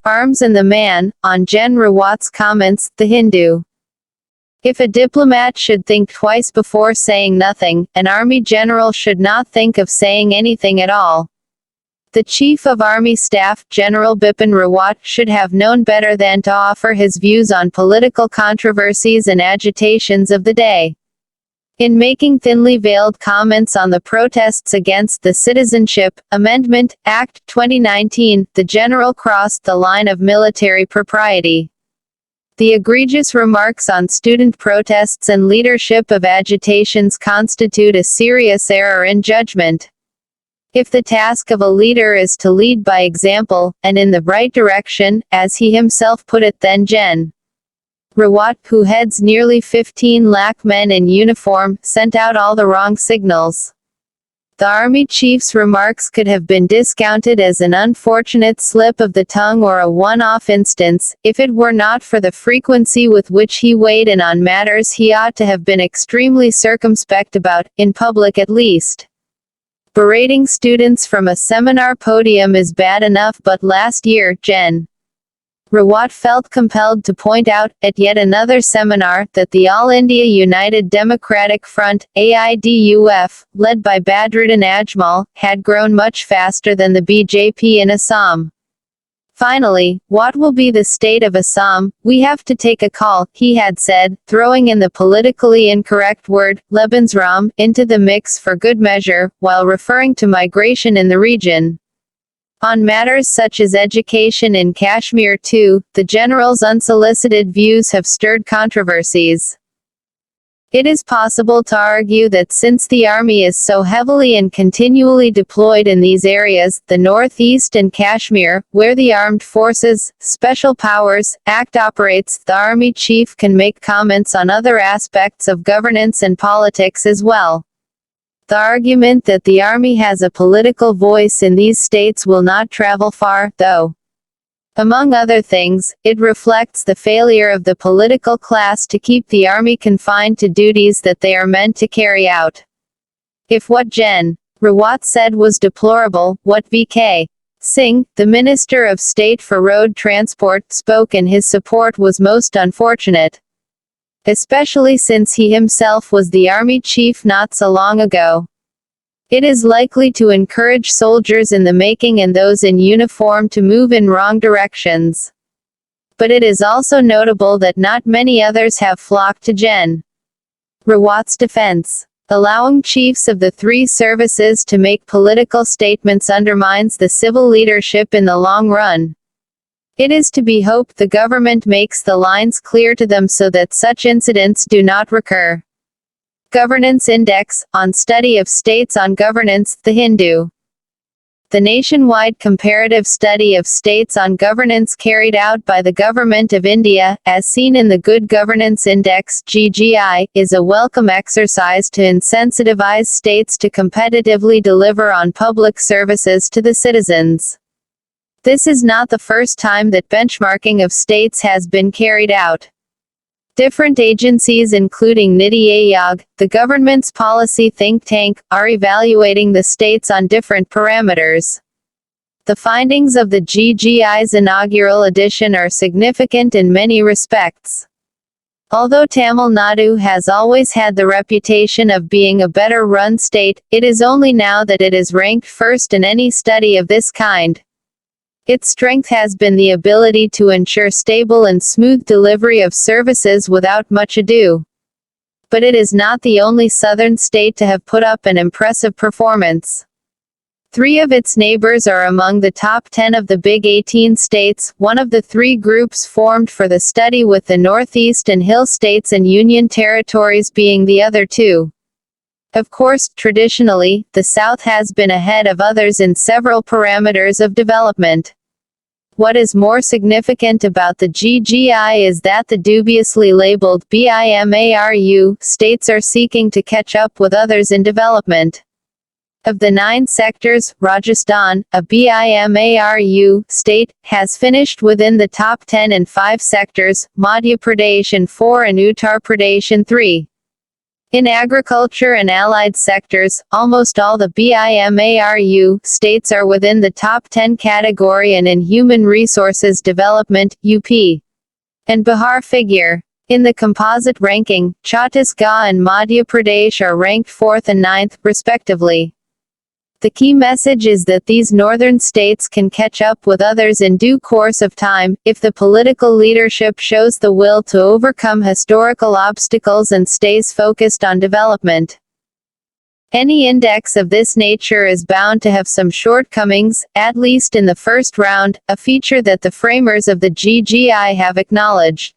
Arms and the Man, on Gen Rawat's comments, The Hindu. If a diplomat should think twice before saying nothing, an army general should not think of saying anything at all. The Chief of Army Staff, General Bipin Rawat, should have known better than to offer his views on political controversies and agitations of the day. In making thinly veiled comments on the protests against the Citizenship Amendment Act 2019, the general crossed the line of military propriety. The egregious remarks on student protests and leadership of agitations constitute a serious error in judgment. If the task of a leader is to lead by example, and in the right direction, as he himself put it, then Gen. Rawat, who heads nearly 15 lakh men in uniform, sent out all the wrong signals. The army chief's remarks could have been discounted as an unfortunate slip of the tongue or a one-off instance, if it were not for the frequency with which he weighed in on matters he ought to have been extremely circumspect about, in public at least. Berating students from a seminar podium is bad enough, but last year, Gen. Rawat felt compelled to point out, at yet another seminar, that the All India United Democratic Front, AIDUF, led by Badruddin Ajmal, had grown much faster than the BJP in Assam. Finally, what will be the state of Assam? We have to take a call, he had said, throwing in the politically incorrect word, Lebensraum, into the mix for good measure, while referring to migration in the region. On matters such as education in Kashmir too, the general's unsolicited views have stirred controversies. It is possible to argue that since the army is so heavily and continually deployed in these areas, the Northeast and Kashmir, where the Armed Forces, Special Powers Act operates, the army chief can make comments on other aspects of governance and politics as well. The argument that the army has a political voice in these states will not travel far, though. Among other things, it reflects the failure of the political class to keep the army confined to duties that they are meant to carry out. If what Gen. Rawat said was deplorable, what V.K. Singh, the Minister of State for Road Transport, spoke in his support was most unfortunate. Especially since he himself was the army chief not so long ago. It is likely to encourage soldiers in the making and those in uniform to move in wrong directions. But it is also notable that not many others have flocked to Gen. Rawat's defense. Allowing chiefs of the three services to make political statements undermines the civil leadership in the long run. It is to be hoped the government makes the lines clear to them so that such incidents do not recur. Governance Index, on Study of States on Governance, The Hindu. The nationwide comparative study of states on governance carried out by the Government of India, as seen in the Good Governance Index (GGI), is a welcome exercise to insensitivize states to competitively deliver on public services to the citizens. This is not the first time that benchmarking of states has been carried out. Different agencies including Niti Aayog, the government's policy think tank, are evaluating the states on different parameters. The findings of the GGI's inaugural edition are significant in many respects. Although Tamil Nadu has always had the reputation of being a better-run state, it is only now that it is ranked first in any study of this kind. Its strength has been the ability to ensure stable and smooth delivery of services without much ado. But it is not the only southern state to have put up an impressive performance. 3 of its neighbors are among the top 10 of the Big 18 states, one of the 3 groups formed for the study, with the Northeast and Hill states and Union territories being the other 2. Of course, traditionally, the South has been ahead of others in several parameters of development. What is more significant about the GGI is that the dubiously labeled BIMARU states are seeking to catch up with others in development. Of the 9 sectors, Rajasthan, a BIMARU state, has finished within the top 10 in 5 sectors, Madhya Pradesh in 4 and Uttar Pradesh in 3. In agriculture and allied sectors, almost all the BIMARU states are within the top 10 category, and in human resources development, UP and Bihar figure. In the composite ranking, Chhattisgarh and Madhya Pradesh are ranked 4th and 9th, respectively. The key message is that these northern states can catch up with others in due course of time, if the political leadership shows the will to overcome historical obstacles and stays focused on development. Any index of this nature is bound to have some shortcomings, at least in the first round, a feature that the framers of the GGI have acknowledged.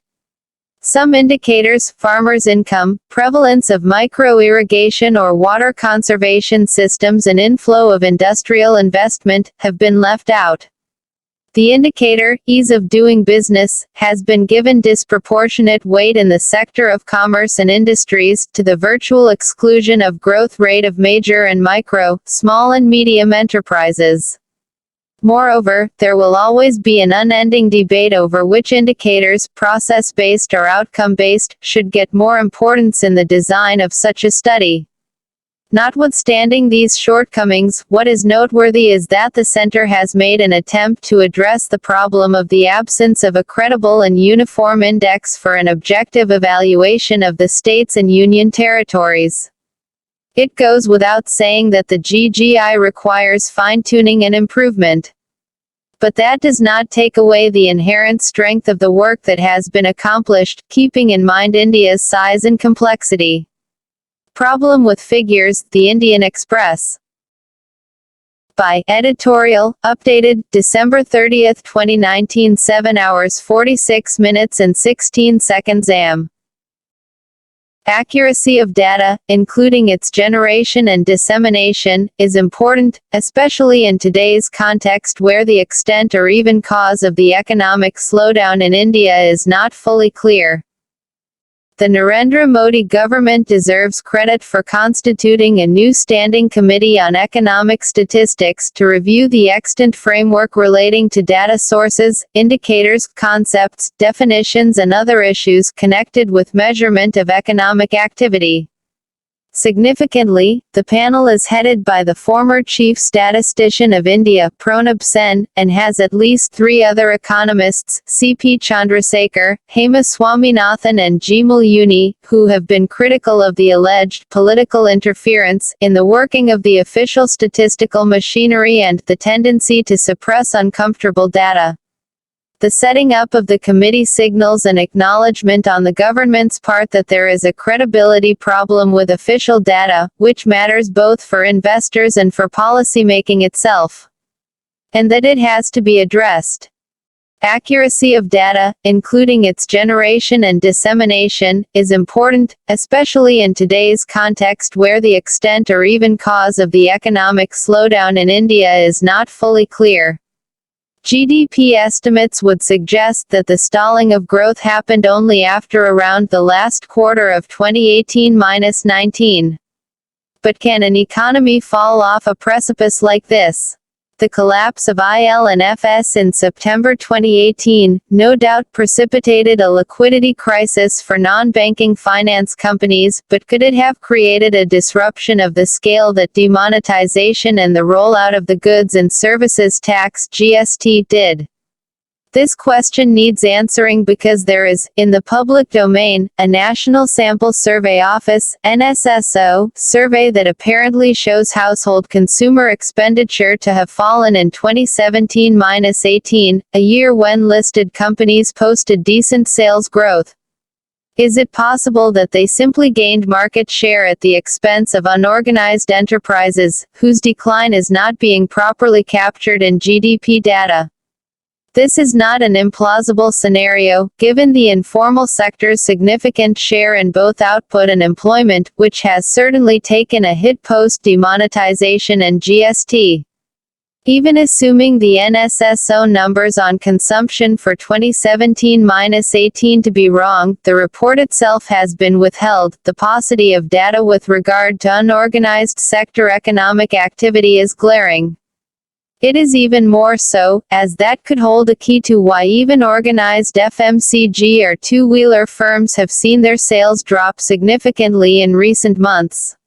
Some indicators, farmers' income, prevalence of micro-irrigation or water conservation systems and inflow of industrial investment, have been left out. The indicator, ease of doing business, has been given disproportionate weight in the sector of commerce and industries, to the virtual exclusion of growth rate of major and micro, small and medium enterprises. Moreover, there will always be an unending debate over which indicators, process-based or outcome-based, should get more importance in the design of such a study. Notwithstanding these shortcomings, what is noteworthy is that the Center has made an attempt to address the problem of the absence of a credible and uniform index for an objective evaluation of the states and union territories. It goes without saying that the GGI requires fine-tuning and improvement. But that does not take away the inherent strength of the work that has been accomplished, keeping in mind India's size and complexity. Problem with figures, the Indian Express. By Editorial, updated, December 30, 2019, 7 hours 46 minutes and 16 seconds am. Accuracy of data, including its generation and dissemination, is important, especially in today's context where the extent or even cause of the economic slowdown in India is not fully clear. The Narendra Modi government deserves credit for constituting a new standing committee on economic statistics to review the extant framework relating to data sources, indicators, concepts, definitions and other issues connected with measurement of economic activity. Significantly, the panel is headed by the former chief statistician of India, Pranab Sen, and has at least 3 other economists, C.P. Chandrasekhar, Hema Swaminathan and Jimal Uni, who have been critical of the alleged political interference in the working of the official statistical machinery and the tendency to suppress uncomfortable data. The setting up of the committee signals an acknowledgement on the government's part that there is a credibility problem with official data, which matters both for investors and for policymaking itself, and that it has to be addressed. Accuracy of data, including its generation and dissemination, is important, especially in today's context where the extent or even cause of the economic slowdown in India is not fully clear. GDP estimates would suggest that the stalling of growth happened only after around the last quarter of 2018-19. But can an economy fall off a precipice like this? The collapse of IL&FS in September 2018, no doubt precipitated a liquidity crisis for non-banking finance companies, but could it have created a disruption of the scale that demonetization and the rollout of the Goods and Services Tax (GST) did? This question needs answering because there is, in the public domain, a National Sample Survey Office (NSSO) survey that apparently shows household consumer expenditure to have fallen in 2017-18, a year when listed companies posted decent sales growth. Is it possible that they simply gained market share at the expense of unorganized enterprises, whose decline is not being properly captured in GDP data? This is not an implausible scenario, given the informal sector's significant share in both output and employment, which has certainly taken a hit post-demonetization and GST. Even assuming the NSSO numbers on consumption for 2017-18 to be wrong, the report itself has been withheld. The paucity of data with regard to unorganized sector economic activity is glaring. It is even more so, as that could hold a key to why even organized FMCG or two-wheeler firms have seen their sales drop significantly in recent months.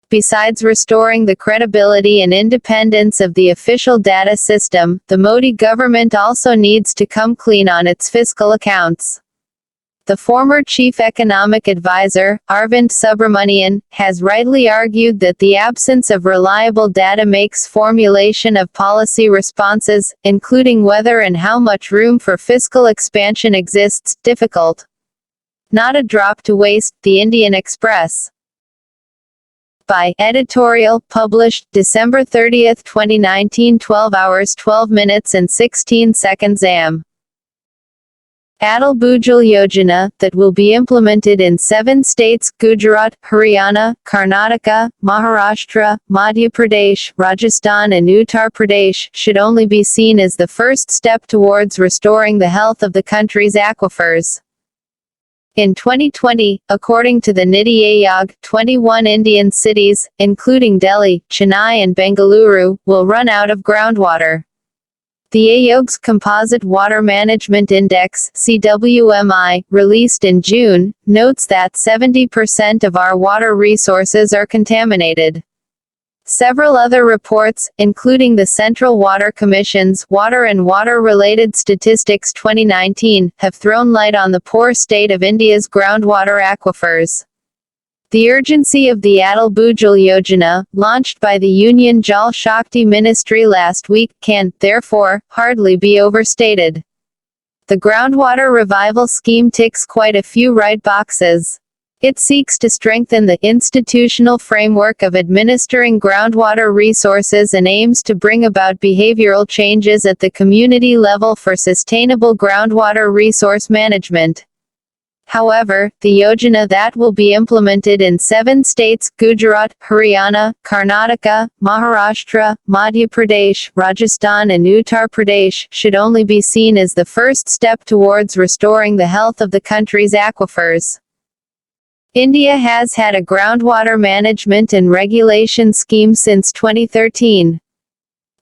Besides restoring the credibility and independence of the official data system, the Modi government also needs to come clean on its fiscal accounts. The former chief economic advisor, Arvind Subramanian, has rightly argued that the absence of reliable data makes formulation of policy responses, including whether and how much room for fiscal expansion exists, difficult. Not a drop to waste, The Indian Express. By Editorial, published December 30, 2019, 12 hours 12 minutes and 16 seconds am. Atal Bhujal Yojana, that will be implemented in 7 states, Gujarat, Haryana, Karnataka, Maharashtra, Madhya Pradesh, Rajasthan and Uttar Pradesh, should only be seen as the first step towards restoring the health of the country's aquifers. In 2020, according to the Niti Aayog, 21 Indian cities, including Delhi, Chennai and Bengaluru, will run out of groundwater. The Aayog's Composite Water Management Index (CWMI), released in June, notes that 70% of our water resources are contaminated. Several other reports, including the Central Water Commission's Water and Water-Related Statistics 2019, have thrown light on the poor state of India's groundwater aquifers. The urgency of the Atal Bhujal Yojana, launched by the Union Jal Shakti Ministry last week, can, therefore, hardly be overstated. The groundwater revival scheme ticks quite a few right boxes. It seeks to strengthen the institutional framework of administering groundwater resources and aims to bring about behavioral changes at the community level for sustainable groundwater resource management. However, the Yojana that will be implemented in 7 states, Gujarat, Haryana, Karnataka, Maharashtra, Madhya Pradesh, Rajasthan and Uttar Pradesh, should only be seen as the first step towards restoring the health of the country's aquifers. India has had a groundwater management and regulation scheme since 2013.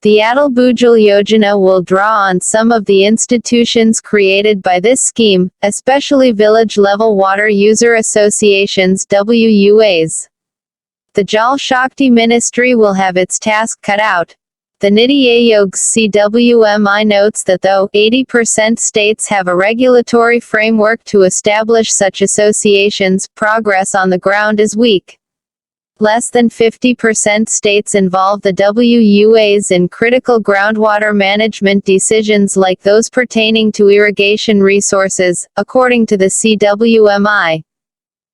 The Atal Bhujal Yojana will draw on some of the institutions created by this scheme, especially village-level water user associations (WUAs). The Jal Shakti Ministry will have its task cut out. The Niti Aayog's CWMI notes that though 80% states have a regulatory framework to establish such associations, progress on the ground is weak. Less than 50% states involve the WUAs in critical groundwater management decisions like those pertaining to irrigation resources, according to the CWMI.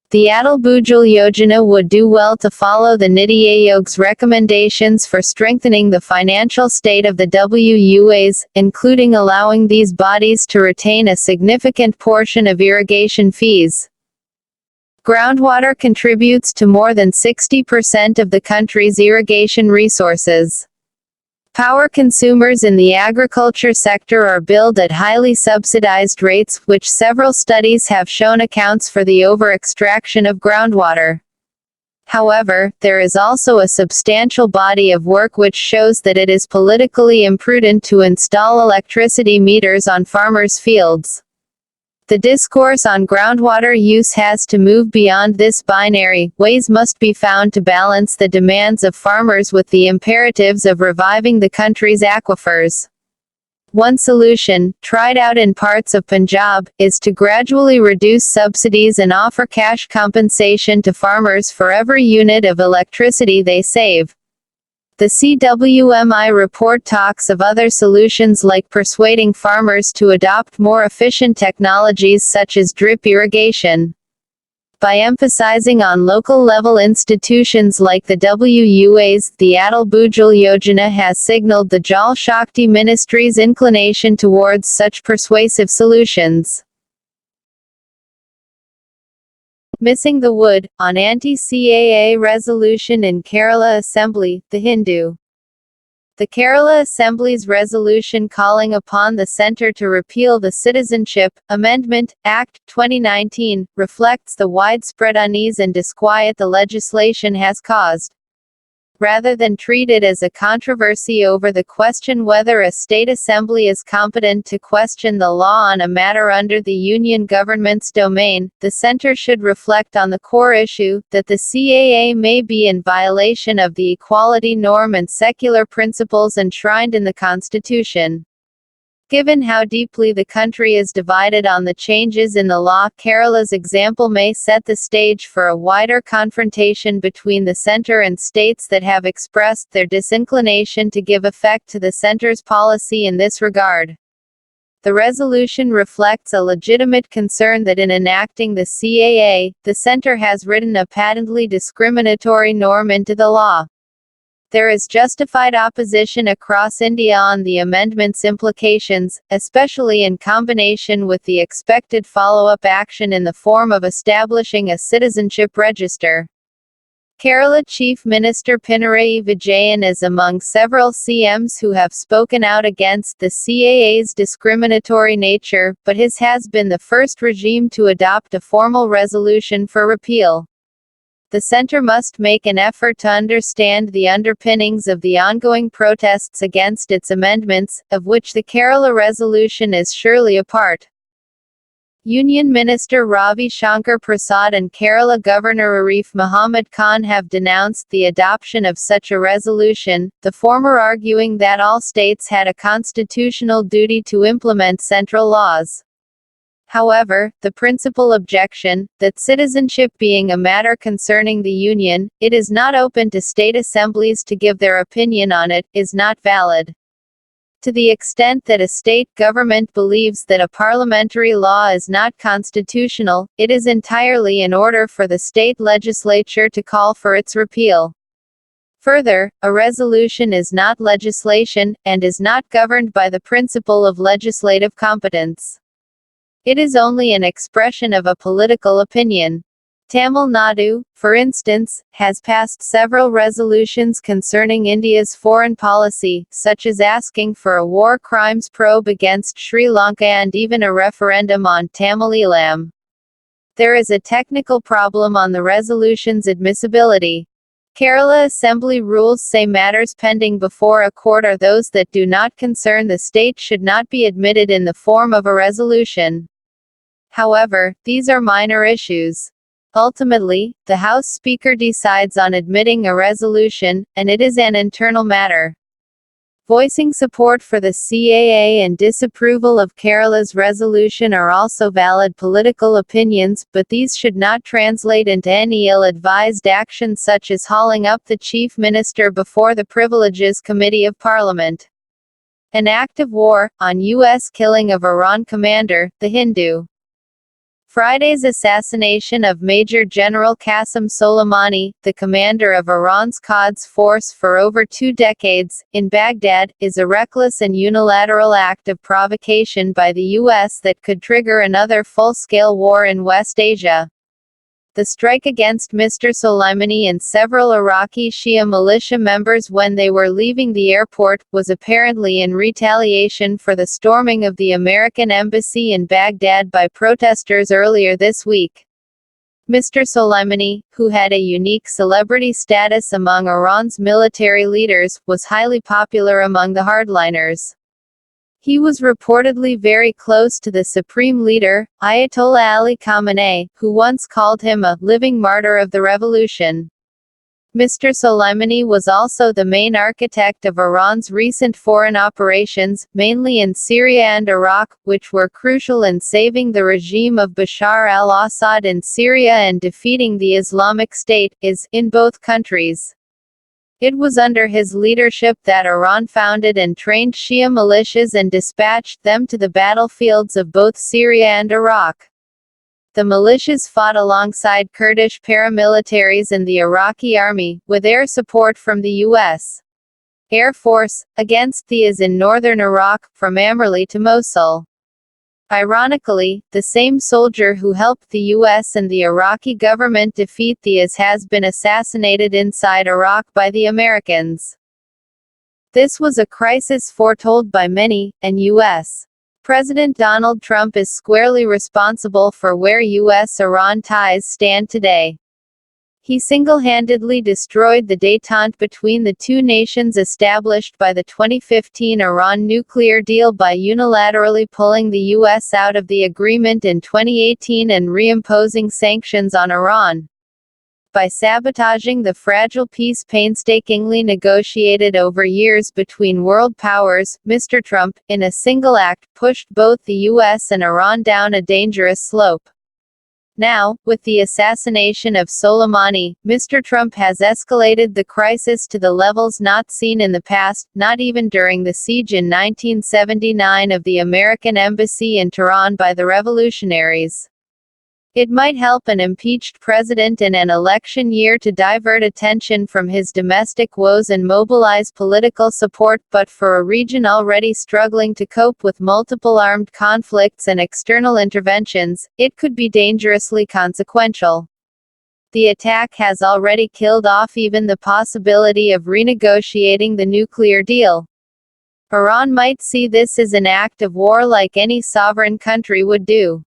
The Atal Bhujal Yojana would do well to follow the Niti Aayog's recommendations for strengthening the financial state of the WUAs, including allowing these bodies to retain a significant portion of irrigation fees. Groundwater contributes to more than 60% of the country's irrigation resources. Power consumers in the agriculture sector are billed at highly subsidized rates, which several studies have shown accounts for the over-extraction of groundwater. However, there is also a substantial body of work which shows that it is politically imprudent to install electricity meters on farmers' fields. The discourse on groundwater use has to move beyond this binary. Ways must be found to balance the demands of farmers with the imperatives of reviving the country's aquifers. One solution, tried out in parts of Punjab, is to gradually reduce subsidies and offer cash compensation to farmers for every unit of electricity they save. The CWMI report talks of other solutions like persuading farmers to adopt more efficient technologies such as drip irrigation. By emphasizing on local-level institutions like the WUAs, the Atal Bhujal Yojana has signaled the Jal Shakti Ministry's inclination towards such persuasive solutions. Missing the wood, on anti-CAA resolution in Kerala Assembly, The Hindu. The Kerala Assembly's resolution calling upon the centre to repeal the Citizenship Amendment Act 2019 reflects the widespread unease and disquiet the legislation has caused. rather than treat it as a controversy over the question whether a state assembly is competent to question the law on a matter under the union government's domain. The center should reflect on the core issue, that the CAA may be in violation of the equality norm and secular principles enshrined in the Constitution. Given how deeply the country is divided on the changes in the law, Kerala's example may set the stage for a wider confrontation between the center and states that have expressed their disinclination to give effect to the center's policy in this regard. The resolution reflects a legitimate concern that in enacting the CAA, the center has written a patently discriminatory norm into the law. There is justified opposition across India on the amendment's implications, especially in combination with the expected follow-up action in the form of establishing a citizenship register. Kerala Chief Minister Pinarayi Vijayan is among several CMs who have spoken out against the CAA's discriminatory nature, but his has been the first regime to adopt a formal resolution for repeal. The center must make an effort to understand the underpinnings of the ongoing protests against its amendments, of which the Kerala resolution is surely a part. Union Minister Ravi Shankar Prasad and Kerala Governor Arif Muhammad Khan have denounced the adoption of such a resolution, the former arguing that all states had a constitutional duty to implement central laws. However, the principal objection, that citizenship being a matter concerning the Union, it is not open to state assemblies to give their opinion on it, is not valid. To the extent that a state government believes that a parliamentary law is not constitutional, it is entirely in order for the state legislature to call for its repeal. Further, a resolution is not legislation, and is not governed by the principle of legislative competence. It is only an expression of a political opinion. Tamil Nadu, for instance, has passed several resolutions concerning India's foreign policy, such as asking for a war crimes probe against Sri Lanka and even a referendum on Tamil Eelam. There is a technical problem on the resolution's admissibility. Kerala Assembly rules say matters pending before a court are those that do not concern the state should not be admitted in the form of a resolution. However, these are minor issues. Ultimately, the House Speaker decides on admitting a resolution, and it is an internal matter. Voicing support for the CAA and disapproval of Kerala's resolution are also valid political opinions, but these should not translate into any ill-advised action such as hauling up the Chief Minister before the Privileges Committee of Parliament. An act of war, on U.S. killing of Iran commander, the Hindu. Friday's assassination of Major General Qasem Soleimani, the commander of Iran's Quds Force for over 2 decades, in Baghdad, is a reckless and unilateral act of provocation by the U.S. that could trigger another full-scale war in West Asia. The strike against Mr. Soleimani and several Iraqi Shia militia members when they were leaving the airport, was apparently in retaliation for the storming of the American embassy in Baghdad by protesters earlier this week. Mr. Soleimani, who had a unique celebrity status among Iran's military leaders, was highly popular among the hardliners. He was reportedly very close to the supreme leader, Ayatollah Ali Khamenei, who once called him a living martyr of the revolution. Mr. Soleimani was also the main architect of Iran's recent foreign operations, mainly in Syria and Iraq, which were crucial in saving the regime of Bashar al-Assad in Syria and defeating the Islamic State, in both countries. It was under his leadership that Iran founded and trained Shia militias and dispatched them to the battlefields of both Syria and Iraq. The militias fought alongside Kurdish paramilitaries and the Iraqi army, with air support from the U.S. Air Force, against the IS in northern Iraq, from Amerli to Mosul. Ironically, the same soldier who helped the U.S. and the Iraqi government defeat the IS has been assassinated inside Iraq by the Americans. This was a crisis foretold by many, and U.S. President Donald Trump is squarely responsible for where U.S.-Iran ties stand today. He single-handedly destroyed the détente between the two nations established by the 2015 Iran nuclear deal by unilaterally pulling the U.S. out of the agreement in 2018 and reimposing sanctions on Iran. By sabotaging the fragile peace painstakingly negotiated over years between world powers, Mr. Trump, in a single act, pushed both the U.S. and Iran down a dangerous slope. Now, with the assassination of Soleimani, Mr. Trump has escalated the crisis to the levels not seen in the past, not even during the siege in 1979 of the American embassy in Tehran by the revolutionaries. It might help an impeached president in an election year to divert attention from his domestic woes and mobilize political support, but for a region already struggling to cope with multiple armed conflicts and external interventions, it could be dangerously consequential. The attack has already killed off even the possibility of renegotiating the nuclear deal. Iran might see this as an act of war like any sovereign country would do.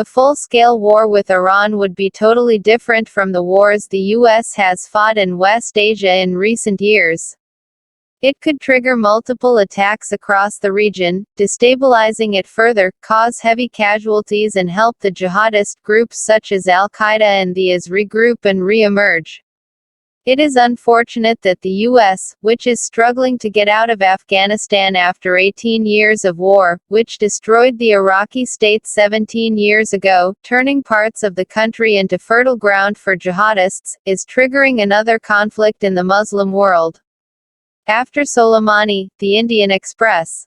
A full-scale war with Iran would be totally different from the wars the U.S. has fought in West Asia in recent years. It could trigger multiple attacks across the region, destabilizing it further, cause heavy casualties and help the jihadist groups such as Al-Qaeda and the IS regroup and re-emerge. It is unfortunate that the U.S., which is struggling to get out of Afghanistan after 18 years of war, which destroyed the Iraqi state 17 years ago, turning parts of the country into fertile ground for jihadists, is triggering another conflict in the Muslim world. After Soleimani, the Indian Express.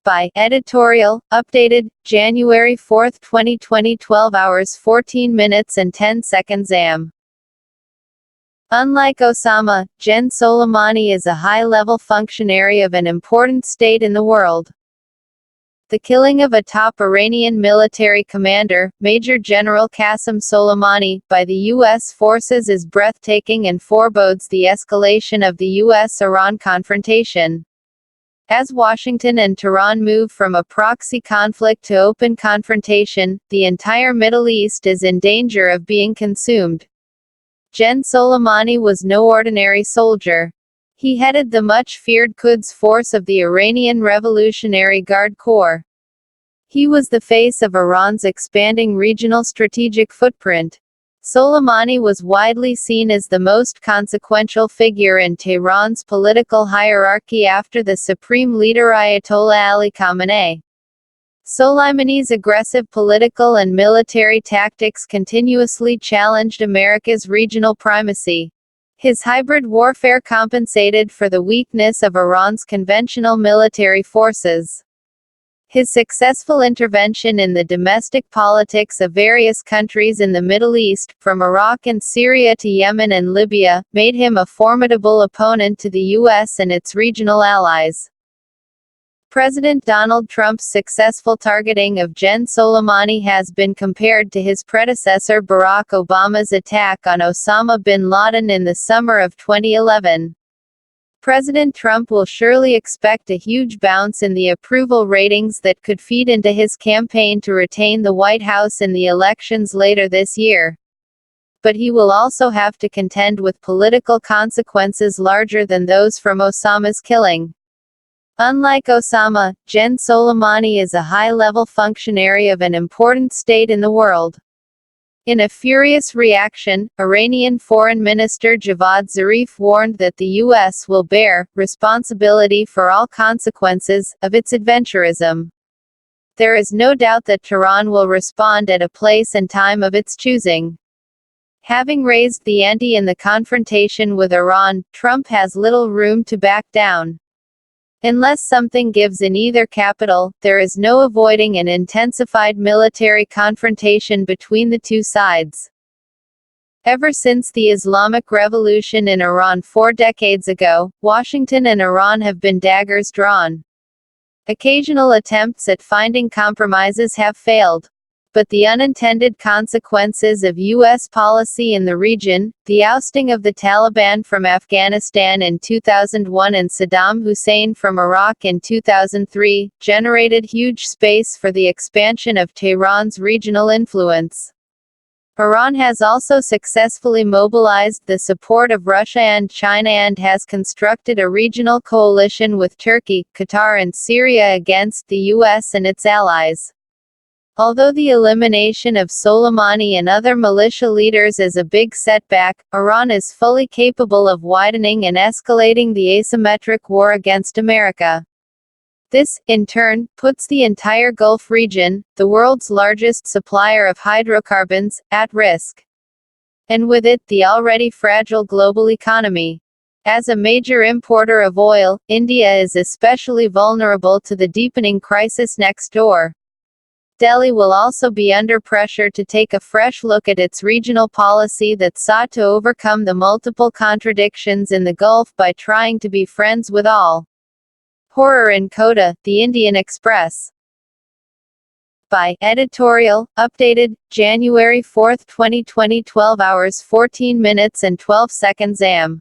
By Editorial, updated, January 4, 2020, 12 hours 14 minutes and 10 seconds am. Unlike Osama, Gen Soleimani is a high-level functionary of an important state in the world. The killing of a top Iranian military commander, Major General Qasem Soleimani, by the U.S. forces is breathtaking and forebodes the escalation of the U.S.-Iran confrontation. As Washington and Tehran move from a proxy conflict to open confrontation, the entire Middle East is in danger of being consumed. Gen Soleimani was no ordinary soldier. He headed the much-feared Quds force of the Iranian Revolutionary Guard Corps. He was the face of Iran's expanding regional strategic footprint. Soleimani was widely seen as the most consequential figure in Tehran's political hierarchy after the supreme leader Ayatollah Ali Khamenei. Soleimani's aggressive political and military tactics continuously challenged America's regional primacy. His hybrid warfare compensated for the weakness of Iran's conventional military forces. His successful intervention in the domestic politics of various countries in the Middle East, from Iraq and Syria to Yemen and Libya, made him a formidable opponent to the U.S. and its regional allies. President Donald Trump's successful targeting of Gen Soleimani has been compared to his predecessor Barack Obama's attack on Osama bin Laden in the summer of 2011. President Trump will surely expect a huge bounce in the approval ratings that could feed into his campaign to retain the White House in the elections later this year. But he will also have to contend with political consequences larger than those from Osama's killing. Unlike Osama, Gen Soleimani is a high-level functionary of an important state in the world. In a furious reaction, Iranian Foreign Minister Javad Zarif warned that the U.S. will bear responsibility for all consequences of its adventurism. There is no doubt that Tehran will respond at a place and time of its choosing. Having raised the ante in the confrontation with Iran, Trump has little room to back down. Unless something gives in either capital, there is no avoiding an intensified military confrontation between the two sides. Ever since the Islamic Revolution in Iran 4 decades ago, Washington and Iran have been daggers drawn. Occasional attempts at finding compromises have failed. But the unintended consequences of U.S. policy in the region, the ousting of the Taliban from Afghanistan in 2001 and Saddam Hussein from Iraq in 2003, generated huge space for the expansion of Tehran's regional influence. Iran has also successfully mobilized the support of Russia and China and has constructed a regional coalition with Turkey, Qatar and Syria against the US and its allies. Although the elimination of Soleimani and other militia leaders is a big setback, Iran is fully capable of widening and escalating the asymmetric war against America. This, in turn, puts the entire Gulf region, the world's largest supplier of hydrocarbons, at risk. And with it, the already fragile global economy. As a major importer of oil, India is especially vulnerable to the deepening crisis next door. Delhi will also be under pressure to take a fresh look at its regional policy that sought to overcome the multiple contradictions in the Gulf by trying to be friends with all. Horror in Kota, The Indian Express. By Editorial, updated, January 4, 2020, 12 hours 14 minutes and 12 seconds am.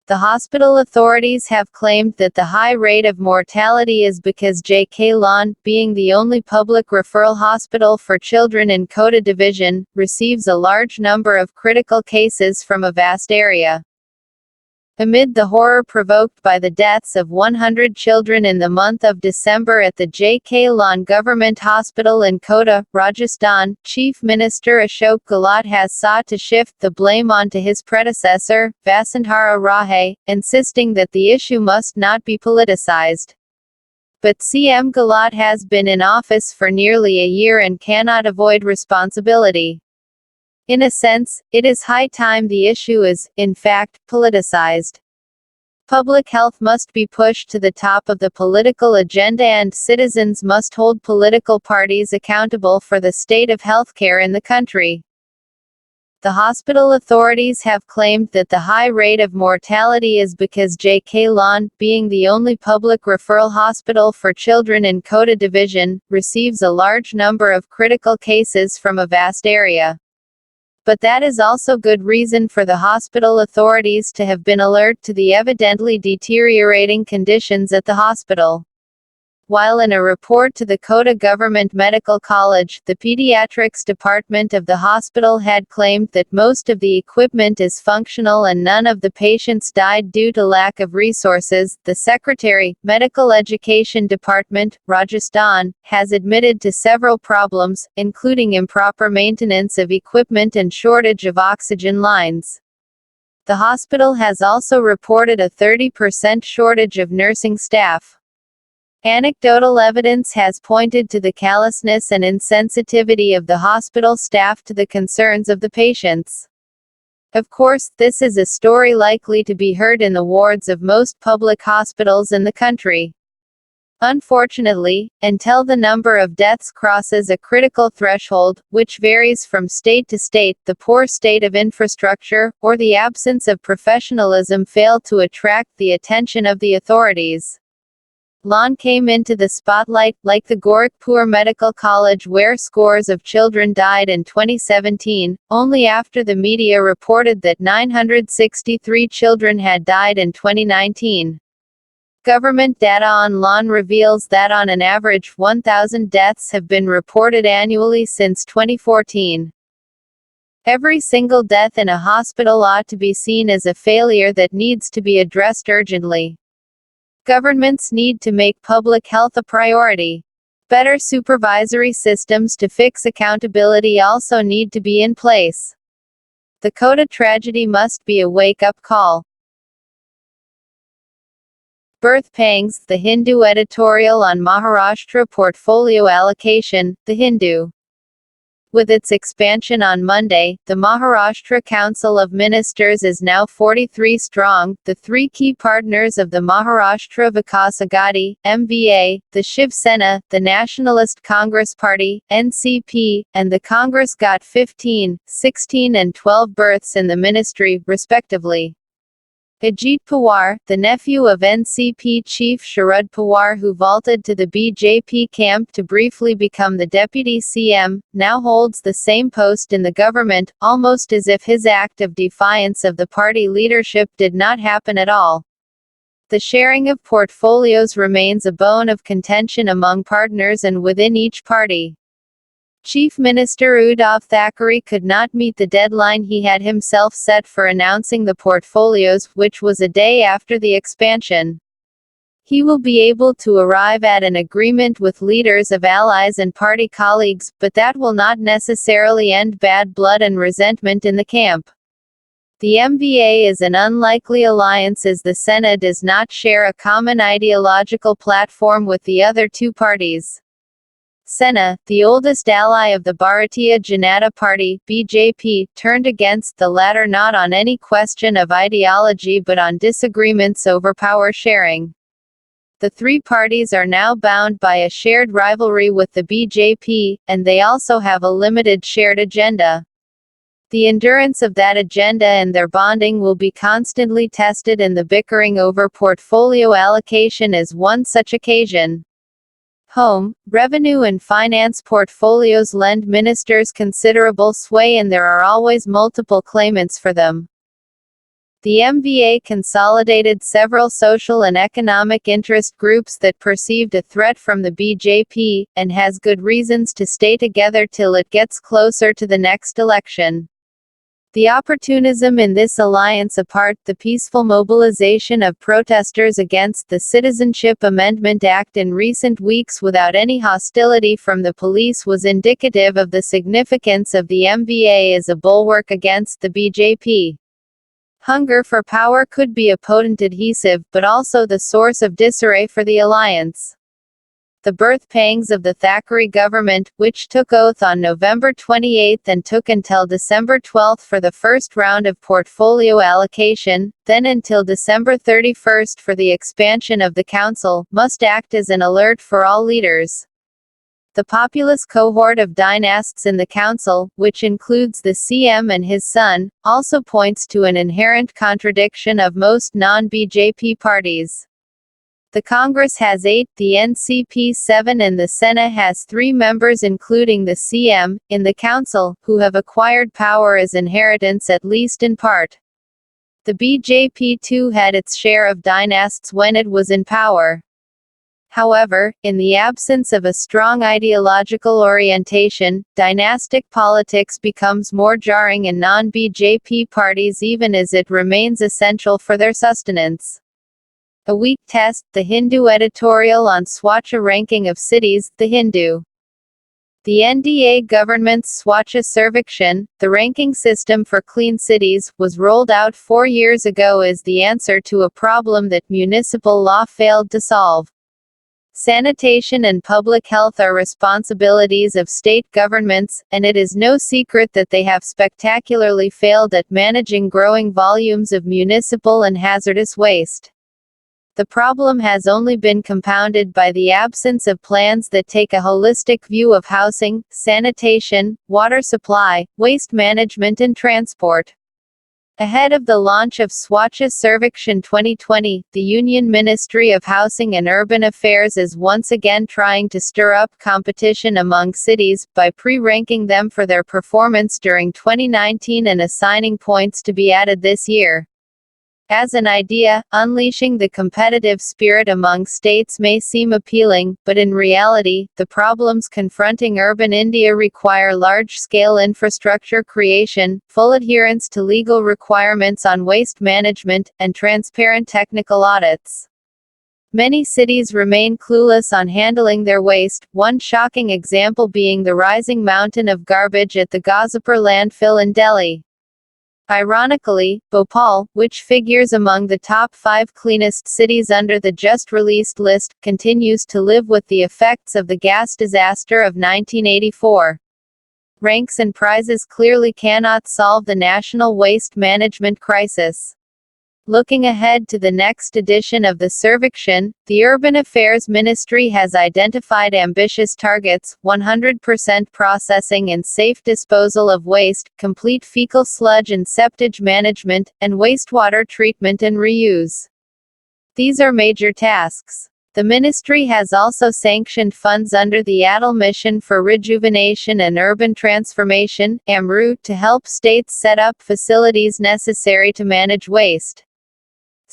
The hospital authorities have claimed that the high rate of mortality is because J.K. Lon, being the only public referral hospital for children in Kota Division, receives a large number of critical cases from a vast area. Amid the horror provoked by the deaths of 100 children in the month of December at the J.K. Lon Government Hospital in Kota, Rajasthan, Chief Minister Ashok Gehlot has sought to shift the blame onto his predecessor, Vasundhara Raje, insisting that the issue must not be politicized. But CM Gehlot has been in office for nearly a year and cannot avoid responsibility. In a sense, it is high time the issue is, in fact, politicized. Public health must be pushed to the top of the political agenda and citizens must hold political parties accountable for the state of healthcare in the country. The hospital authorities have claimed that the high rate of mortality is because J.K. Lon, being the only public referral hospital for children in Kota Division, receives a large number of critical cases from a vast area. But that is also good reason for the hospital authorities to have been alert to the evidently deteriorating conditions at the hospital. While in a report to the Kota Government Medical College, the pediatrics department of the hospital had claimed that most of the equipment is functional and none of the patients died due to lack of resources, the Secretary, Medical Education Department, Rajasthan, has admitted to several problems, including improper maintenance of equipment and shortage of oxygen lines. The hospital has also reported a 30% shortage of nursing staff. Anecdotal evidence has pointed to the callousness and insensitivity of the hospital staff to the concerns of the patients. Of course, this is a story likely to be heard in the wards of most public hospitals in the country. Unfortunately, until the number of deaths crosses a critical threshold, which varies from state to state, the poor state of infrastructure, or the absence of professionalism fail to attract the attention of the authorities. Lon came into the spotlight, like the Gorakhpur Medical College where scores of children died in 2017, only after the media reported that 963 children had died in 2019. Government data on Lon reveals that on an average 1,000 deaths have been reported annually since 2014. Every single death in a hospital ought to be seen as a failure that needs to be addressed urgently. Governments need to make public health a priority. Better supervisory systems to fix accountability also need to be in place. The Kota tragedy must be a wake-up call. Birth pangs, The Hindu editorial on Maharashtra portfolio allocation, The Hindu. With its expansion on Monday, the Maharashtra Council of Ministers is now 43 strong. The three key partners of the Maharashtra Vikas Aghadi (MVA), the Shiv Sena, the Nationalist Congress Party (NCP), and the Congress got 15, 16 and 12 berths in the ministry, respectively. Ajit Pawar, the nephew of NCP chief Sharad Pawar who vaulted to the BJP camp to briefly become the deputy CM, now holds the same post in the government, almost as if his act of defiance of the party leadership did not happen at all. The sharing of portfolios remains a bone of contention among partners and within each party. Chief Minister Uddhav Thackeray could not meet the deadline he had himself set for announcing the portfolios, which was a day after the expansion. He will be able to arrive at an agreement with leaders of allies and party colleagues, but that will not necessarily end bad blood and resentment in the camp. The MVA is an unlikely alliance as the Sena does not share a common ideological platform with the other two parties. Sena, the oldest ally of the Bharatiya Janata Party (BJP), turned against the latter not on any question of ideology but on disagreements over power sharing. The three parties are now bound by a shared rivalry with the BJP, and they also have a limited shared agenda. The endurance of that agenda and their bonding will be constantly tested, and the bickering over portfolio allocation is one such occasion. Home, revenue and finance portfolios lend ministers considerable sway, and there are always multiple claimants for them. The MVA consolidated several social and economic interest groups that perceived a threat from the BJP, and has good reasons to stay together till it gets closer to the next election. The opportunism in this alliance apart, the peaceful mobilization of protesters against the Citizenship Amendment Act in recent weeks without any hostility from the police was indicative of the significance of the MVA as a bulwark against the BJP. Hunger for power could be a potent adhesive, but also the source of disarray for the alliance. The birth pangs of the Thackeray government, which took oath on November 28 and took until December 12 for the first round of portfolio allocation, then until December 31 for the expansion of the council, must act as an alert for all leaders. The populist cohort of dynasts in the council, which includes the CM and his son, also points to an inherent contradiction of most non-BJP parties. The Congress has 8, the NCP 7 and the Sena has 3 members including the CM, in the council, who have acquired power as inheritance at least in part. The BJP too had its share of dynasts when it was in power. However, in the absence of a strong ideological orientation, dynastic politics becomes more jarring in non-BJP parties even as it remains essential for their sustenance. A weak test, the Hindu editorial on Swachha ranking of cities, the Hindu. The NDA government's Swachha Sarvekshan, the ranking system for clean cities, was rolled out 4 years ago as the answer to a problem that municipal law failed to solve. Sanitation and public health are responsibilities of state governments, and it is no secret that they have spectacularly failed at managing growing volumes of municipal and hazardous waste. The problem has only been compounded by the absence of plans that take a holistic view of housing, sanitation, water supply, waste management and transport. Ahead of the launch of Swachha Sarvekshan 2020, the Union Ministry of Housing and Urban Affairs is once again trying to stir up competition among cities, by pre-ranking them for their performance during 2019 and assigning points to be added this year. As an idea, unleashing the competitive spirit among states may seem appealing, but in reality, the problems confronting urban India require large-scale infrastructure creation, full adherence to legal requirements on waste management, and transparent technical audits. Many cities remain clueless on handling their waste, one shocking example being the rising mountain of garbage at the Ghazipur landfill in Delhi. Ironically, Bhopal, which figures among the top 5 cleanest cities under the just-released list, continues to live with the effects of the gas disaster of 1984. Ranks and prizes clearly cannot solve the national waste management crisis. Looking ahead to the next edition of the Sarvekshan, the Urban Affairs Ministry has identified ambitious targets: 100% processing and safe disposal of waste, complete fecal sludge and septage management, and wastewater treatment and reuse. These are major tasks. The ministry has also sanctioned funds under the Atal Mission for Rejuvenation and Urban Transformation (AMRU) to help states set up facilities necessary to manage waste.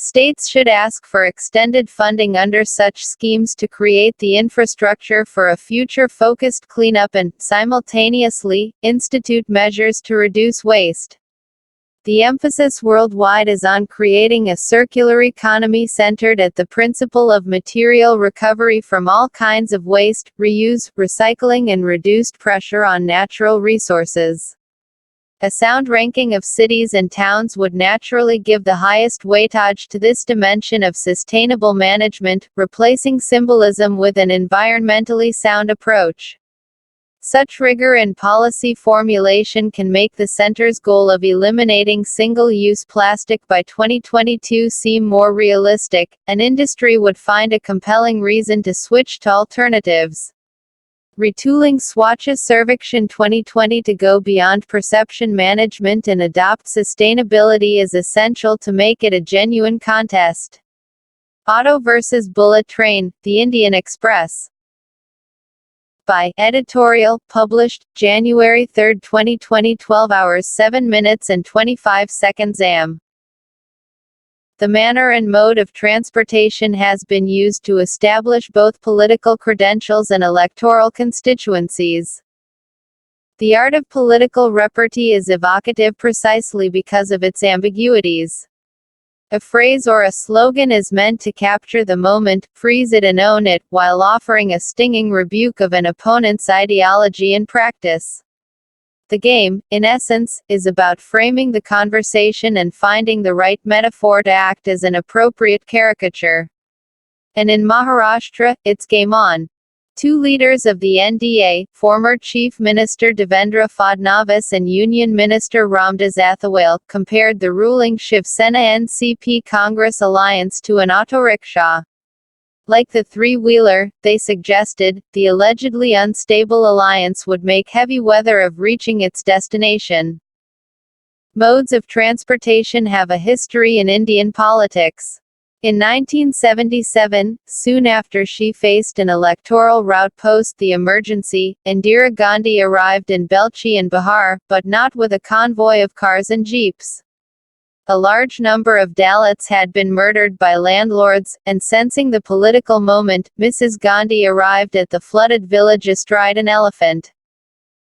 States should ask for extended funding under such schemes to create the infrastructure for a future-focused cleanup and, simultaneously, institute measures to reduce waste. The emphasis worldwide is on creating a circular economy centered at the principle of material recovery from all kinds of waste, reuse, recycling and reduced pressure on natural resources. A sound ranking of cities and towns would naturally give the highest weightage to this dimension of sustainable management, replacing symbolism with an environmentally sound approach. Such rigor in policy formulation can make the center's goal of eliminating single-use plastic by 2022 seem more realistic. An industry would find a compelling reason to switch to alternatives. Retooling Swachh Serviction 2020 to go beyond perception management and adopt sustainability is essential to make it a genuine contest. Auto versus Bullet Train, The Indian Express. By Editorial, published January 3, 2020, 12 hours 7 minutes and 25 seconds am. The manner and mode of transportation has been used to establish both political credentials and electoral constituencies. The art of political repartee is evocative precisely because of its ambiguities. A phrase or a slogan is meant to capture the moment, freeze it and own it, while offering a stinging rebuke of an opponent's ideology and practice. The game, in essence, is about framing the conversation and finding the right metaphor to act as an appropriate caricature. And in Maharashtra, it's game on. Two leaders of the NDA, former Chief Minister Devendra Fadnavis and Union Minister Ramdas Athawale, compared the ruling Shiv Sena NCP Congress alliance to an auto-rickshaw. Like the three-wheeler, they suggested, the allegedly unstable alliance would make heavy weather of reaching its destination. Modes of transportation have a history in Indian politics. In 1977, soon after she faced an electoral rout post the emergency, Indira Gandhi arrived in Belchi in Bihar, but not with a convoy of cars and jeeps. A large number of Dalits had been murdered by landlords, and sensing the political moment, Mrs. Gandhi arrived at the flooded village astride an elephant.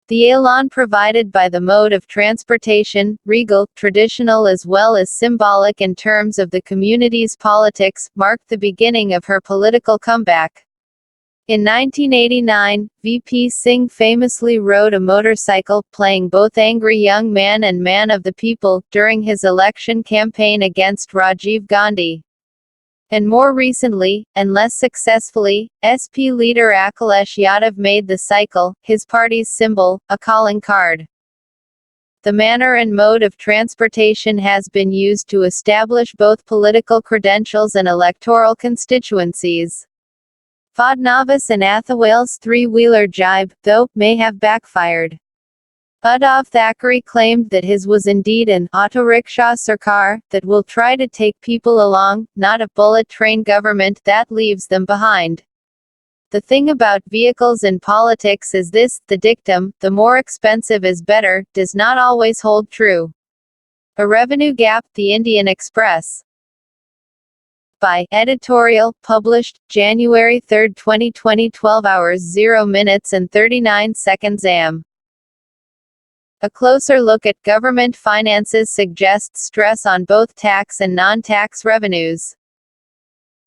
The elan provided by the mode of transportation, regal, traditional as well as symbolic in terms of the community's politics, marked the beginning of her political comeback. In 1989, VP Singh famously rode a motorcycle, playing both angry young man and man of the people, during his election campaign against Rajiv Gandhi. And more recently, and less successfully, SP leader Akhilesh Yadav made the cycle, his party's symbol, a calling card. The manner and mode of transportation has been used to establish both political credentials and electoral constituencies. Fadnavis and Athawale's three-wheeler jibe, though, may have backfired. Uddhav Thackeray claimed that his was indeed an auto-rickshaw sarkar that will try to take people along, not a bullet train government that leaves them behind. The thing about vehicles in politics is this: the dictum, the more expensive is better, does not always hold true. A revenue gap, The Indian Express. By Editorial, published January 3, 2020, 12 hours 0 minutes and 39 seconds am. A closer look at government finances suggests stress on both tax and non-tax revenues.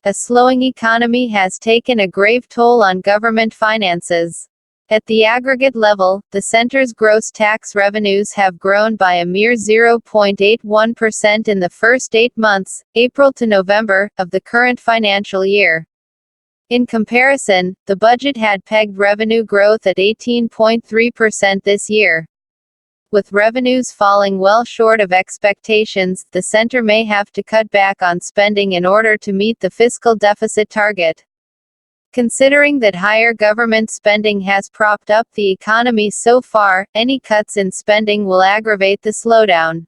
A slowing economy has taken a grave toll on government finances. At the aggregate level, the center's gross tax revenues have grown by a mere 0.81% in the first 8 months, April to November, of the current financial year. In comparison, the budget had pegged revenue growth at 18.3% this year. With revenues falling well short of expectations, the center may have to cut back on spending in order to meet the fiscal deficit target. Considering that higher government spending has propped up the economy so far, any cuts in spending will aggravate the slowdown.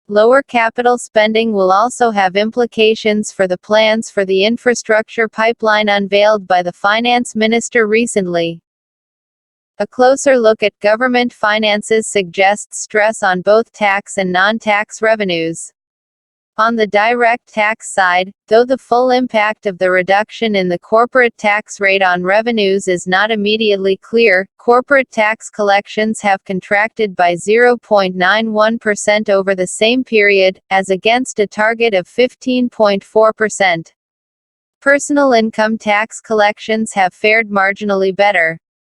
Lower capital spending will also have implications for the plans for the infrastructure pipeline unveiled by the finance minister recently. A closer look at government finances suggests stress on both tax and non-tax revenues. On the direct tax side, though the full impact of the reduction in the corporate tax rate on revenues is not immediately clear, corporate tax collections have contracted by 0.91% over the same period, as against a target of 15.4%. Personal income tax collections have fared marginally better.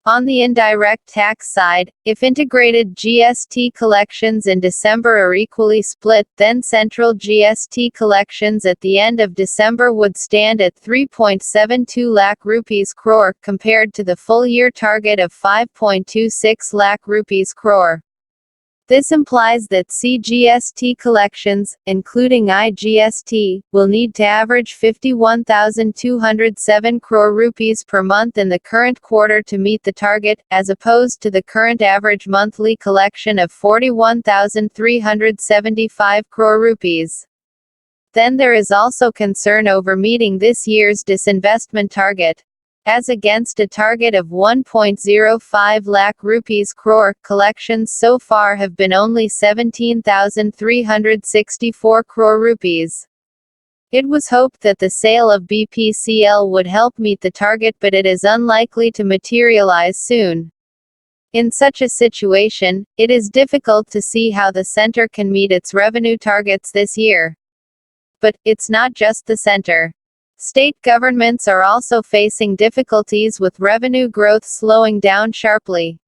On the indirect tax side, if integrated GST collections in December are equally split, then central GST collections at the end of December would stand at 3.72 lakh rupees crore, compared to the full-year target of 5.26 lakh rupees crore. This implies that CGST collections, including IGST, will need to average 51,207 crore rupees per month in the current quarter to meet the target, as opposed to the current average monthly collection of 41,375 crore rupees. Then there is also concern over meeting this year's disinvestment target. As against a target of 1.05 lakh rupees crore, collections so far have been only 17,364 crore rupees. It was hoped that the sale of BPCL would help meet the target, but it is unlikely to materialize soon. In such a situation, it is difficult to see how the center can meet its revenue targets this year. But it's not just the center. State governments are also facing difficulties with revenue growth slowing down sharply.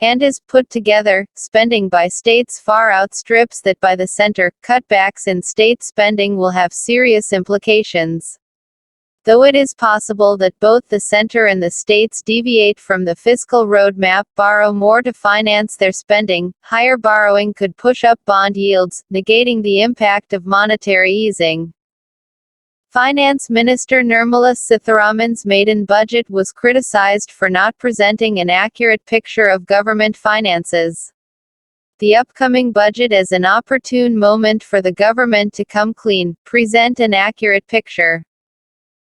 And as put together, spending by states far outstrips that by the center. Cutbacks in state spending will have serious implications. Though it is possible that both the center and the states deviate from the fiscal roadmap, borrow more to finance their spending, higher borrowing could push up bond yields, negating the impact of monetary easing. Finance Minister Nirmala Sitharaman's maiden budget was criticized for not presenting an accurate picture of government finances. The upcoming budget is an opportune moment for the government to come clean, present an accurate picture.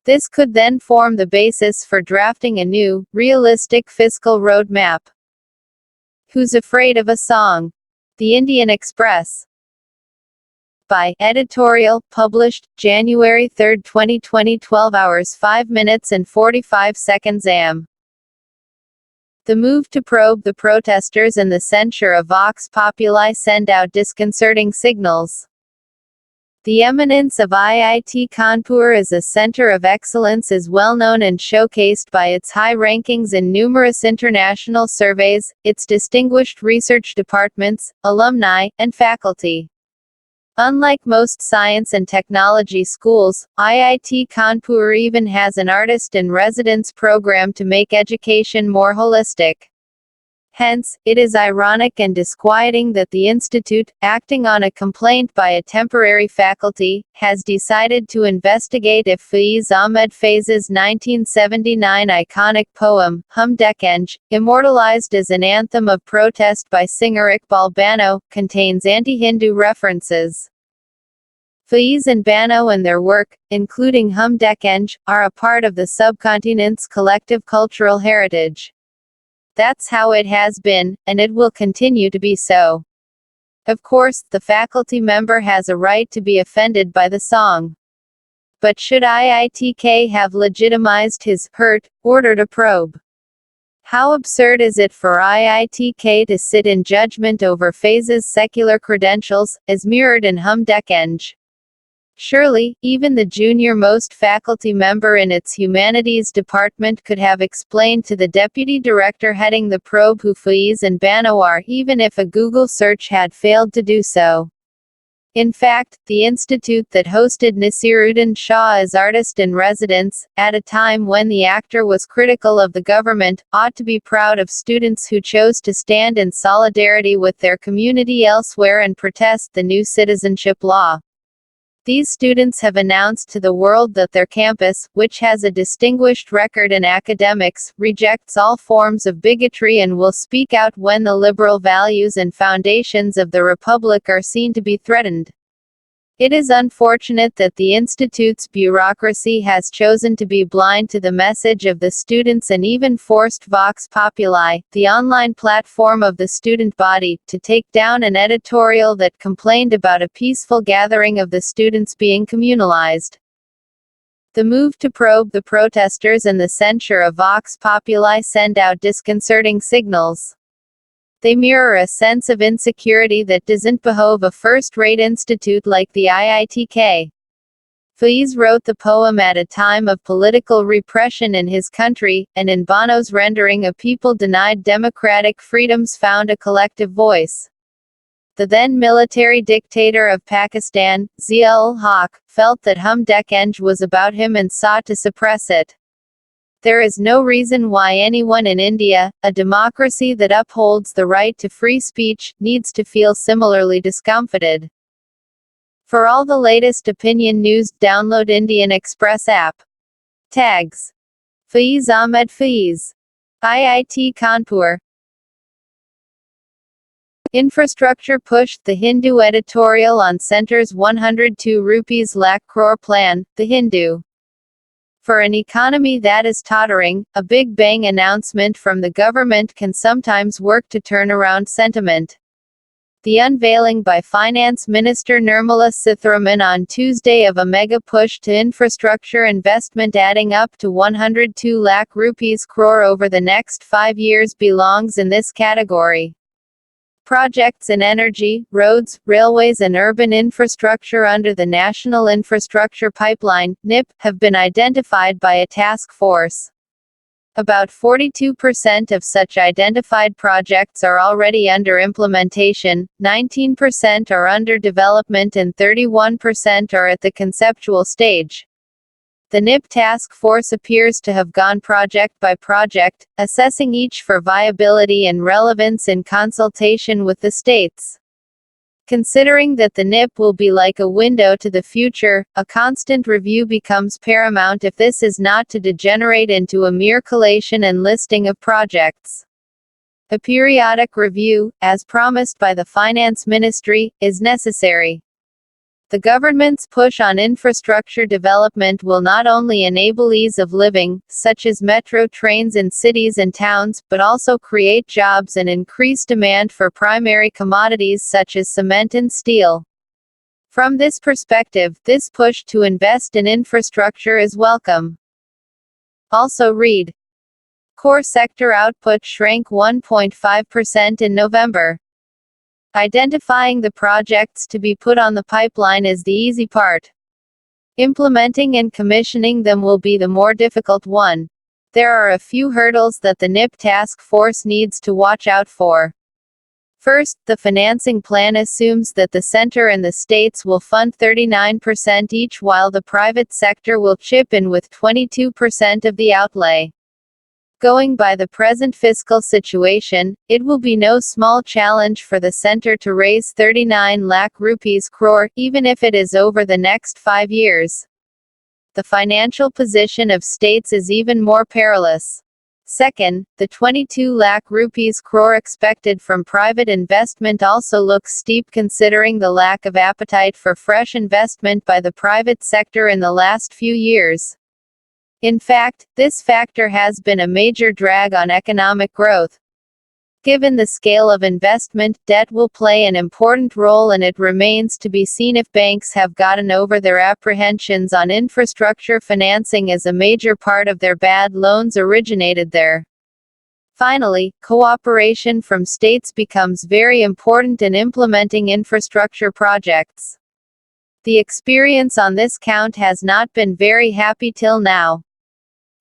This could then form the basis for drafting a new, realistic fiscal roadmap. Who's Afraid of a Song? The Indian Express. By Editorial, published January 3, 2020, 12 hours 5 minutes and 45 seconds am. The move to probe the protesters and the censure of Vox Populi send out disconcerting signals. The eminence of IIT Kanpur as a center of excellence is well known and showcased by its high rankings in numerous international surveys, its distinguished research departments, alumni, and faculty. Unlike most science and technology schools, IIT Kanpur even has an artist-in-residence program to make education more holistic. Hence, it is ironic and disquieting that the institute, acting on a complaint by a temporary faculty, has decided to investigate if Faiz Ahmed Faiz's 1979 iconic poem, Hum Dekhange, immortalized as an anthem of protest by singer Iqbal Bano, contains anti-Hindu references. Faiz and Bano and their work, including Hum Dekhange, are a part of the subcontinent's collective cultural heritage. That's how it has been, and it will continue to be so. Of course, the faculty member has a right to be offended by the song. But should IITK have legitimized his/her order to probe? How absurd is it for IITK to sit in judgment over Faiz's secular credentials, as mirrored in Hum Dekhange? Surely, even the junior-most faculty member in its humanities department could have explained to the deputy director heading the probe who Faiz and Bano are, even if a Google search had failed to do so. In fact, the institute that hosted Nasiruddin Shah as artist-in-residence, at a time when the actor was critical of the government, ought to be proud of students who chose to stand in solidarity with their community elsewhere and protest the new citizenship law. These students have announced to the world that their campus, which has a distinguished record in academics, rejects all forms of bigotry and will speak out when the liberal values and foundations of the Republic are seen to be threatened. It is unfortunate that the Institute's bureaucracy has chosen to be blind to the message of the students and even forced Vox Populi, the online platform of the student body, to take down an editorial that complained about a peaceful gathering of the students being communalized. The move to probe the protesters and the censure of Vox Populi send out disconcerting signals. They mirror a sense of insecurity that doesn't behove a first-rate institute like the IITK. Faiz wrote the poem at a time of political repression in his country, and in Bono's rendering a people denied democratic freedoms found a collective voice. The then military dictator of Pakistan, Zia-ul-Haq, felt that Hum-Dekenge was about him and sought to suppress it. There is no reason why anyone in India, a democracy that upholds the right to free speech, needs to feel similarly discomfited. For all the latest opinion news, download Indian Express app. Tags: Faiz Ahmed Faiz, IIT Kanpur. Infrastructure push, The Hindu editorial on Centre's 102 rupees lakh crore plan, The Hindu. For an economy that is tottering, a big bang announcement from the government can sometimes work to turn around sentiment. The unveiling by Finance Minister Nirmala Sitharaman on Tuesday of a mega push to infrastructure investment adding up to 102 lakh rupees crore over the next 5 years belongs in this category. Projects in energy, roads, railways and urban infrastructure under the National Infrastructure Pipeline (NIP) have been identified by a task force. About 42% of such identified projects are already under implementation, 19% are under development and 31% are at the conceptual stage. The NIP task force appears to have gone project by project, assessing each for viability and relevance in consultation with the states. Considering that the NIP will be like a window to the future, a constant review becomes paramount if this is not to degenerate into a mere collation and listing of projects. A periodic review, as promised by the Finance Ministry, is necessary. The government's push on infrastructure development will not only enable ease of living, such as metro trains in cities and towns, but also create jobs and increase demand for primary commodities such as cement and steel. From this perspective, this push to invest in infrastructure is welcome. Also read: Core sector output shrank 1.5% in November. Identifying the projects to be put on the pipeline is the easy part. Implementing and commissioning them will be the more difficult one. There are a few hurdles that the NIP task force needs to watch out for. First, the financing plan assumes that the center and the states will fund 39% each while the private sector will chip in with 22% of the outlay. Going by the present fiscal situation, it will be no small challenge for the center to raise 39 lakh rupees crore, even if it is over the next 5 years. The financial position of states is even more perilous. Second, the 22 lakh rupees crore expected from private investment also looks steep considering the lack of appetite for fresh investment by the private sector in the last few years. In fact, this factor has been a major drag on economic growth. Given the scale of investment, debt will play an important role and it remains to be seen if banks have gotten over their apprehensions on infrastructure financing as a major part of their bad loans originated there. Finally, cooperation from states becomes very important in implementing infrastructure projects. The experience on this count has not been very happy till now.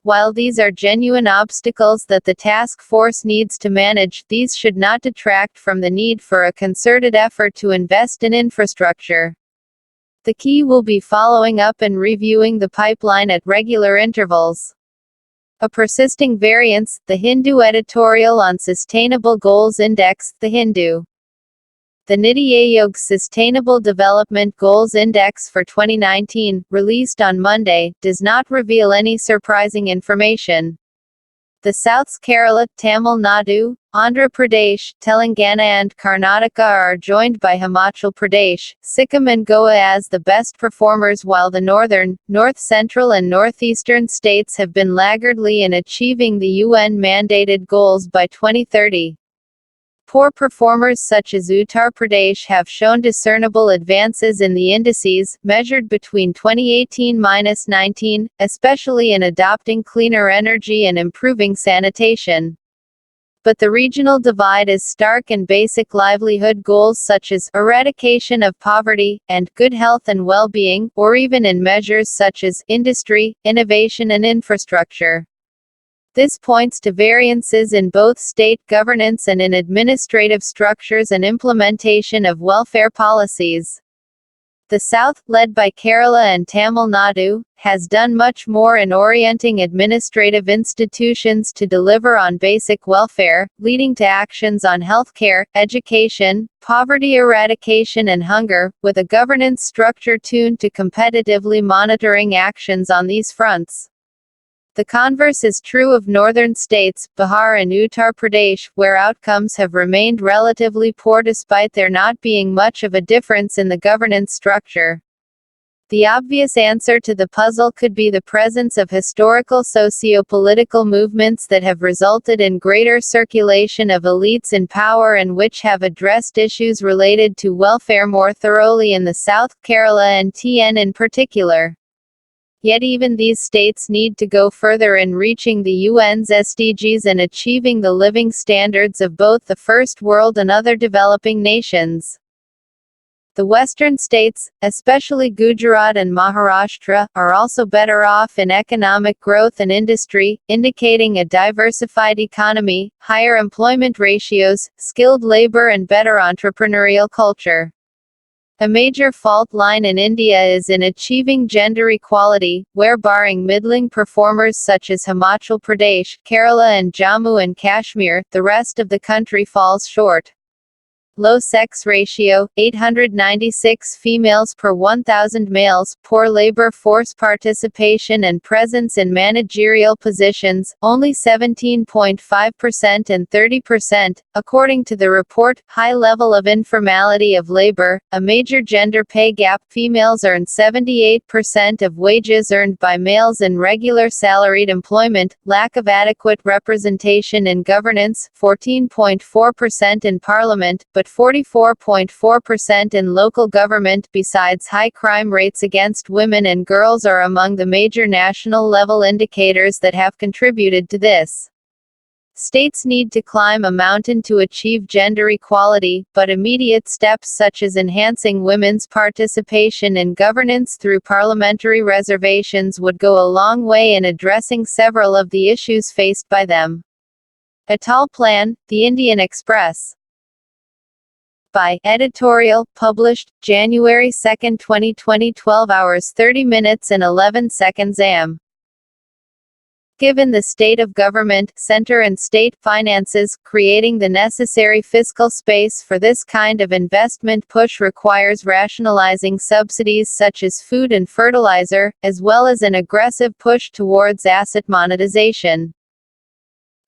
While these are genuine obstacles that the task force needs to manage, these should not detract from the need for a concerted effort to invest in infrastructure. The key will be following up and reviewing the pipeline at regular intervals. A persisting variance, the Hindu editorial on Sustainable Goals Index, the Hindu. The Niti Aayog Sustainable Development Goals Index for 2019, released on Monday, does not reveal any surprising information. The South's Kerala, Tamil Nadu, Andhra Pradesh, Telangana and Karnataka are joined by Himachal Pradesh, Sikkim and Goa as the best performers, while the northern, north-central and northeastern states have been laggardly in achieving the UN-mandated goals by 2030. Poor performers such as Uttar Pradesh have shown discernible advances in the indices, measured between 2018-19, especially in adopting cleaner energy and improving sanitation. But the regional divide is stark, and basic livelihood goals such as eradication of poverty, and good health and well-being, or even in measures such as industry, innovation and infrastructure. This points to variances in both state governance and in administrative structures and implementation of welfare policies. The South, led by Kerala and Tamil Nadu, has done much more in orienting administrative institutions to deliver on basic welfare, leading to actions on healthcare, education, poverty eradication and hunger, with a governance structure tuned to competitively monitoring actions on these fronts. The converse is true of northern states, Bihar and Uttar Pradesh, where outcomes have remained relatively poor despite there not being much of a difference in the governance structure. The obvious answer to the puzzle could be the presence of historical socio-political movements that have resulted in greater circulation of elites in power and which have addressed issues related to welfare more thoroughly in the South, Kerala and TN in particular. Yet even these states need to go further in reaching the UN's SDGs and achieving the living standards of both the First World and other developing nations. The western states, especially Gujarat and Maharashtra, are also better off in economic growth and industry, indicating a diversified economy, higher employment ratios, skilled labor and better entrepreneurial culture. A major fault line in India is in achieving gender equality, where barring middling performers such as Himachal Pradesh, Kerala and Jammu and Kashmir, the rest of the country falls short. Low sex ratio, 896 females per 1,000 males, poor labor force participation and presence in managerial positions, only 17.5% and 30%, according to the report, high level of informality of labor, a major gender pay gap, females earn 78% of wages earned by males in regular salaried employment, lack of adequate representation in governance, 14.4% in parliament, but 44.4% in local government. Besides, high crime rates against women and girls are among the major national-level indicators that have contributed to this. States need to climb a mountain to achieve gender equality, but immediate steps such as enhancing women's participation in governance through parliamentary reservations would go a long way in addressing several of the issues faced by them. A Tall Plan, The Indian Express. By Editorial, published January 2, 2020, 12 hours 30 minutes and 11 seconds am. Given the state of government, center and state finances, creating the necessary fiscal space for this kind of investment push requires rationalizing subsidies such as food and fertilizer, as well as an aggressive push towards asset monetization.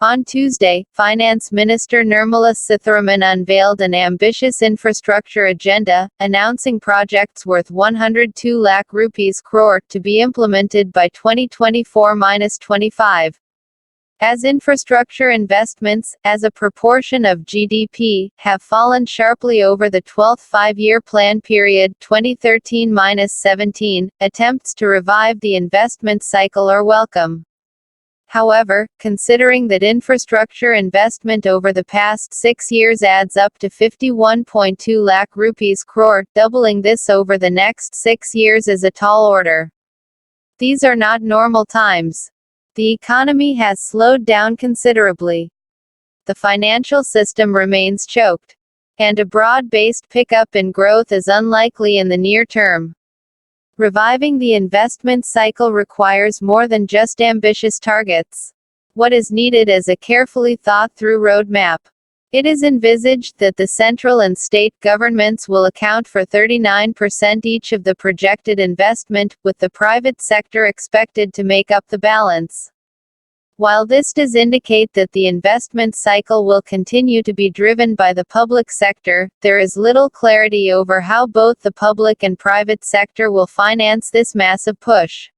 On Tuesday, Finance Minister Nirmala Sitharaman unveiled an ambitious infrastructure agenda, announcing projects worth 102 lakh rupees crore to be implemented by 2024-25. As infrastructure investments, as a proportion of GDP, have fallen sharply over the 12th five-year plan period 2013-17, attempts to revive the investment cycle are welcome. However, considering that infrastructure investment over the past 6 years adds up to 51.2 lakh rupees crore, doubling this over the next 6 years is a tall order. These are not normal times. The economy has slowed down considerably. The financial system remains choked. And a broad-based pickup in growth is unlikely in the near term. Reviving the investment cycle requires more than just ambitious targets. What is needed is a carefully thought-through roadmap. It is envisaged that the central and state governments will account for 39% each of the projected investment, with the private sector expected to make up the balance. While this does indicate that the investment cycle will continue to be driven by the public sector, there is little clarity over how both the public and private sector will finance this massive push.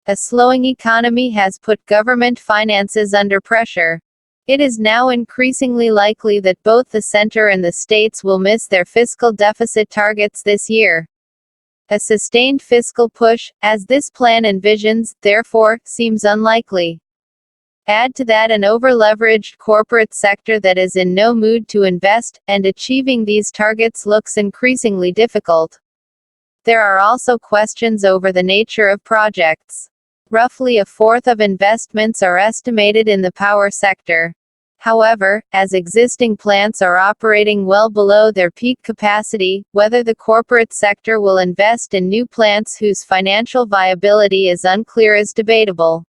A slowing economy has put government finances under pressure. It is now increasingly likely that both the center and the states will miss their fiscal deficit targets this year. A sustained fiscal push, as this plan envisions, therefore, seems unlikely. Add to that an over-leveraged corporate sector that is in no mood to invest, and achieving these targets looks increasingly difficult. There are also questions over the nature of projects. Roughly a fourth of investments are estimated in the power sector. However, as existing plants are operating well below their peak capacity, whether the corporate sector will invest in new plants whose financial viability is unclear is debatable.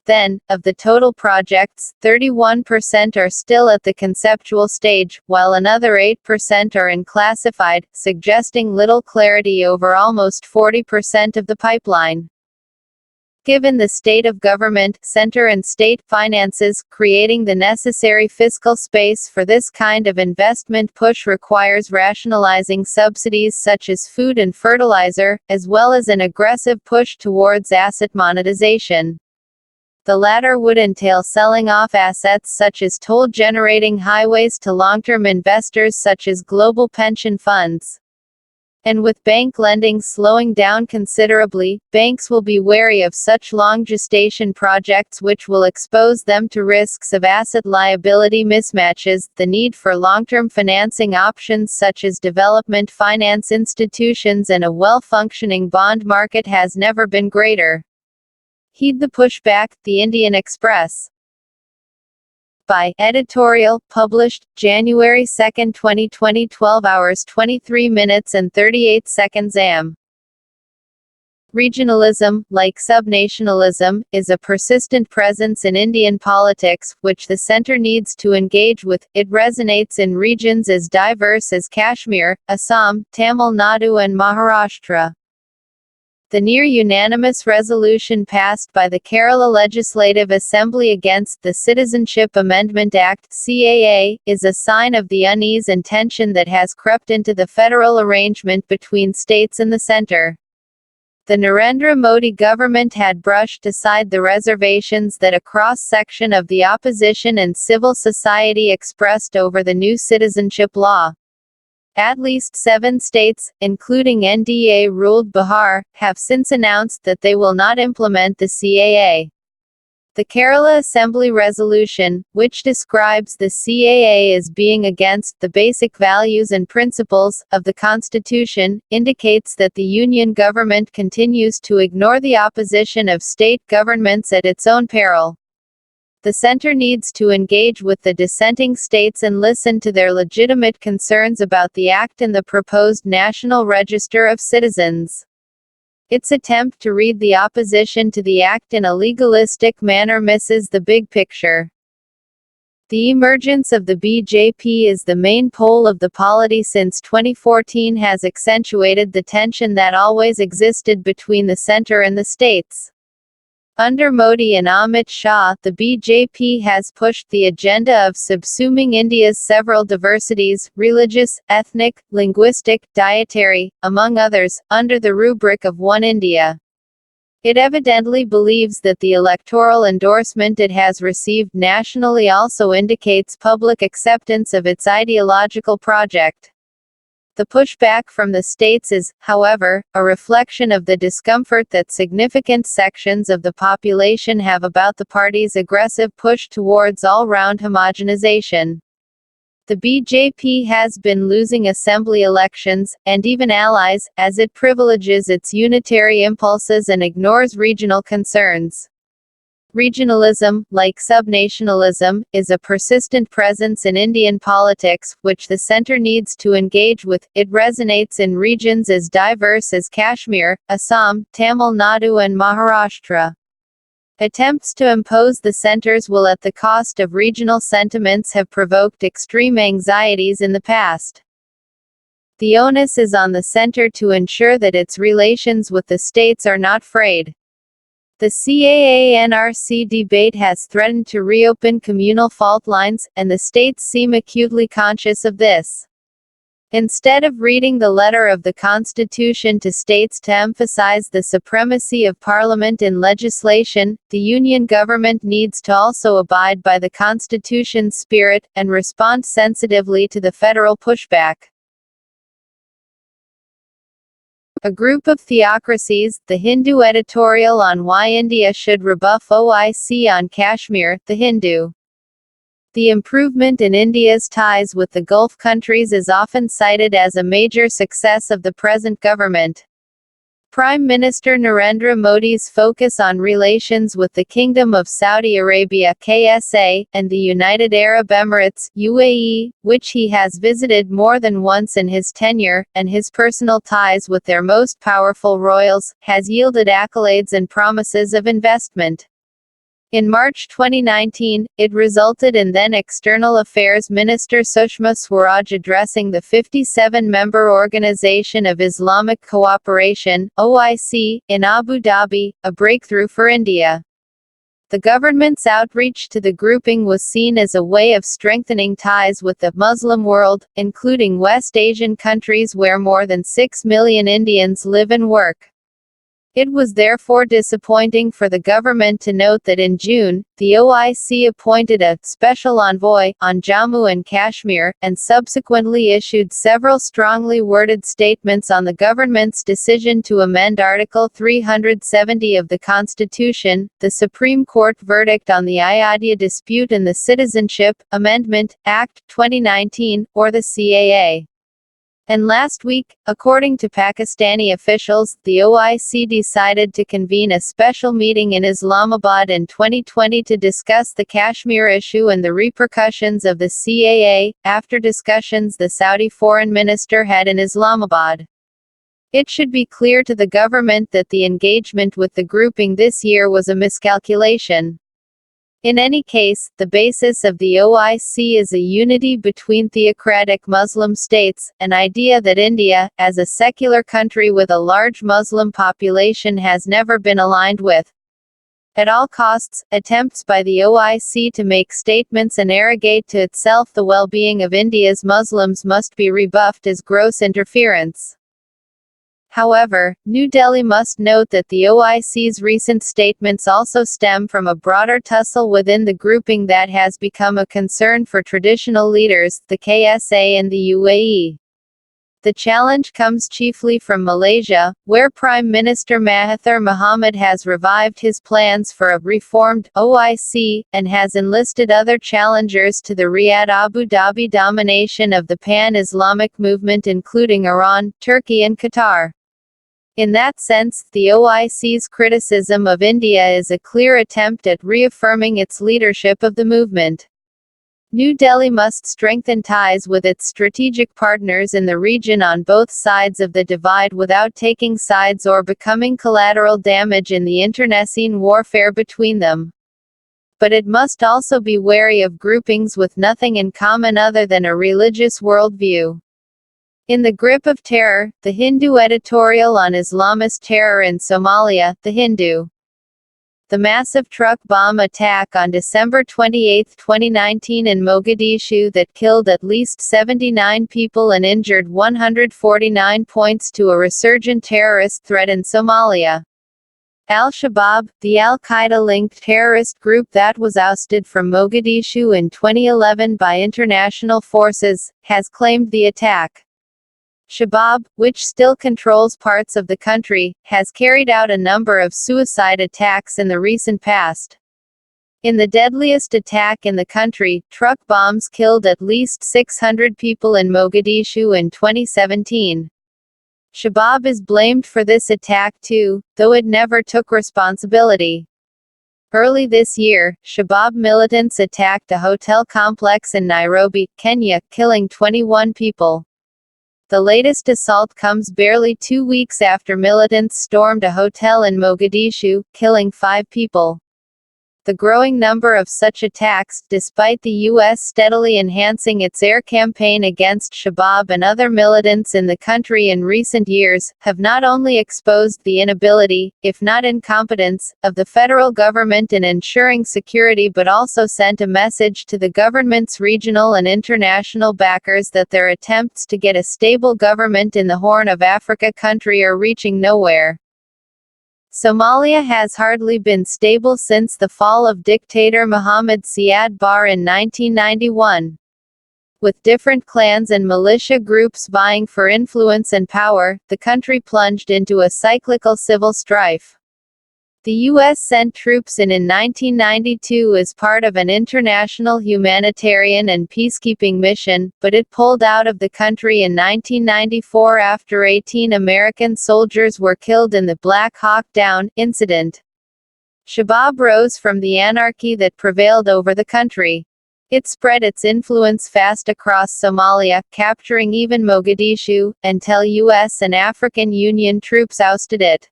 Then, of the total projects, 31% are still at the conceptual stage, while another 8% are in classified, suggesting little clarity over almost 40% of the pipeline. Given the state of government, center and state finances, creating the necessary fiscal space for this kind of investment push requires rationalizing subsidies such as food and fertilizer, as well as an aggressive push towards asset monetization. The latter would entail selling off assets such as toll-generating highways to long-term investors such as global pension funds. And with bank lending slowing down considerably, banks will be wary of such long gestation projects which will expose them to risks of asset-liability mismatches. The need for long-term financing options such as development finance institutions and a well-functioning bond market has never been greater. Heed the pushback, the Indian Express. By Editorial, published, January 2, 2020, 12 hours 23 minutes and 38 seconds am. Regionalism, like subnationalism, is a persistent presence in Indian politics, which the centre needs to engage with. It resonates in regions as diverse as Kashmir, Assam, Tamil Nadu and Maharashtra. The near-unanimous resolution passed by the Kerala Legislative Assembly against the Citizenship Amendment Act (CAA) is a sign of the unease and tension that has crept into the federal arrangement between states and the centre. The Narendra Modi government had brushed aside the reservations that a cross-section of the opposition and civil society expressed over the new citizenship law. At least 7 states, including NDA-ruled Bihar, have since announced that they will not implement the CAA. The Kerala Assembly resolution, which describes the CAA as being against the basic values and principles of the Constitution, indicates that the Union government continues to ignore the opposition of state governments at its own peril. The centre needs to engage with the dissenting states and listen to their legitimate concerns about the Act and the proposed National Register of Citizens. Its attempt to read the opposition to the Act in a legalistic manner misses the big picture. The emergence of the BJP as the main pole of the polity since 2014 has accentuated the tension that always existed between the centre and the states. Under Modi and Amit Shah, the BJP has pushed the agenda of subsuming India's several diversities, religious, ethnic, linguistic, dietary, among others, under the rubric of One India. It evidently believes that the electoral endorsement it has received nationally also indicates public acceptance of its ideological project. The pushback from the states is, however, a reflection of the discomfort that significant sections of the population have about the party's aggressive push towards all-round homogenization. The BJP has been losing assembly elections, and even allies, as it privileges its unitary impulses and ignores regional concerns. Regionalism, like subnationalism, is a persistent presence in Indian politics, which the centre needs to engage with. It resonates in regions as diverse as Kashmir, Assam, Tamil Nadu and Maharashtra. Attempts to impose the centres will at the cost of regional sentiments have provoked extreme anxieties in the past. The onus is on the centre to ensure that its relations with the states are not frayed. The CAA-NRC debate has threatened to reopen communal fault lines, and the states seem acutely conscious of this. Instead of reading the letter of the Constitution to states to emphasize the supremacy of Parliament in legislation, the Union government needs to also abide by the Constitution's spirit, and respond sensitively to the federal pushback. A group of theocracies, the Hindu editorial on why India should rebuff OIC on Kashmir, the Hindu. The improvement in India's ties with the Gulf countries is often cited as a major success of the present government. Prime Minister Narendra Modi's focus on relations with the Kingdom of Saudi Arabia (KSA) and the United Arab Emirates (UAE), which he has visited more than once in his tenure, and his personal ties with their most powerful royals, has yielded accolades and promises of investment. In March 2019, it resulted in then External Affairs Minister Sushma Swaraj addressing the 57-member Organization of Islamic Cooperation (OIC) in Abu Dhabi, a breakthrough for India. The government's outreach to the grouping was seen as a way of strengthening ties with the Muslim world, including West Asian countries where more than 6 million Indians live and work. It was therefore disappointing for the government to note that in June, the OIC appointed a «special envoy» on Jammu and Kashmir, and subsequently issued several strongly worded statements on the government's decision to amend Article 370 of the Constitution, the Supreme Court verdict on the Ayodhya dispute and the Citizenship Amendment Act 2019, or the CAA. And last week, according to Pakistani officials, the OIC decided to convene a special meeting in Islamabad in 2020 to discuss the Kashmir issue and the repercussions of the CAA, after discussions the Saudi foreign minister had in Islamabad. It should be clear to the government that the engagement with the grouping this year was a miscalculation. In any case, the basis of the OIC is a unity between theocratic Muslim states, an idea that India, as a secular country with a large Muslim population, has never been aligned with. At all costs, attempts by the OIC to make statements and arrogate to itself the well-being of India's Muslims must be rebuffed as gross interference. However, New Delhi must note that the OIC's recent statements also stem from a broader tussle within the grouping that has become a concern for traditional leaders, the KSA and the UAE. The challenge comes chiefly from Malaysia, where Prime Minister Mahathir Mohamad has revived his plans for a reformed OIC, and has enlisted other challengers to the Riyadh-Abu Dhabi domination of the pan-Islamic movement, including Iran, Turkey and Qatar. In that sense, the OIC's criticism of India is a clear attempt at reaffirming its leadership of the movement. New Delhi must strengthen ties with its strategic partners in the region on both sides of the divide without taking sides or becoming collateral damage in the internecine warfare between them. But it must also be wary of groupings with nothing in common other than a religious worldview. In the grip of terror, the Hindu editorial on Islamist terror in Somalia, the Hindu. The massive truck bomb attack on December 28, 2019 in Mogadishu that killed at least 79 people and injured 149 points to a resurgent terrorist threat in Somalia. Al-Shabaab, the al-Qaeda-linked terrorist group that was ousted from Mogadishu in 2011 by international forces, has claimed the attack. Shabaab, which still controls parts of the country, has carried out a number of suicide attacks in the recent past. In the deadliest attack in the country, truck bombs killed at least 600 people in Mogadishu in 2017. Shabaab is blamed for this attack too, though it never took responsibility. Early this year, Shabaab militants attacked a hotel complex in Nairobi, Kenya, killing 21 people. The latest assault comes barely 2 weeks after militants stormed a hotel in Mogadishu, killing 5 people. The growing number of such attacks, despite the U.S. steadily enhancing its air campaign against Shabab and other militants in the country in recent years, have not only exposed the inability, if not incompetence, of the federal government in ensuring security but also sent a message to the government's regional and international backers that their attempts to get a stable government in the Horn of Africa country are reaching nowhere. Somalia has hardly been stable since the fall of dictator Mohammed Siad Barre in 1991. With different clans and militia groups vying for influence and power, the country plunged into a cyclical civil strife. The U.S. sent troops in 1992 as part of an international humanitarian and peacekeeping mission, but it pulled out of the country in 1994 after 18 American soldiers were killed in the Black Hawk Down incident. Shabab rose from the anarchy that prevailed over the country. It spread its influence fast across Somalia, capturing even Mogadishu, until U.S. and African Union troops ousted it.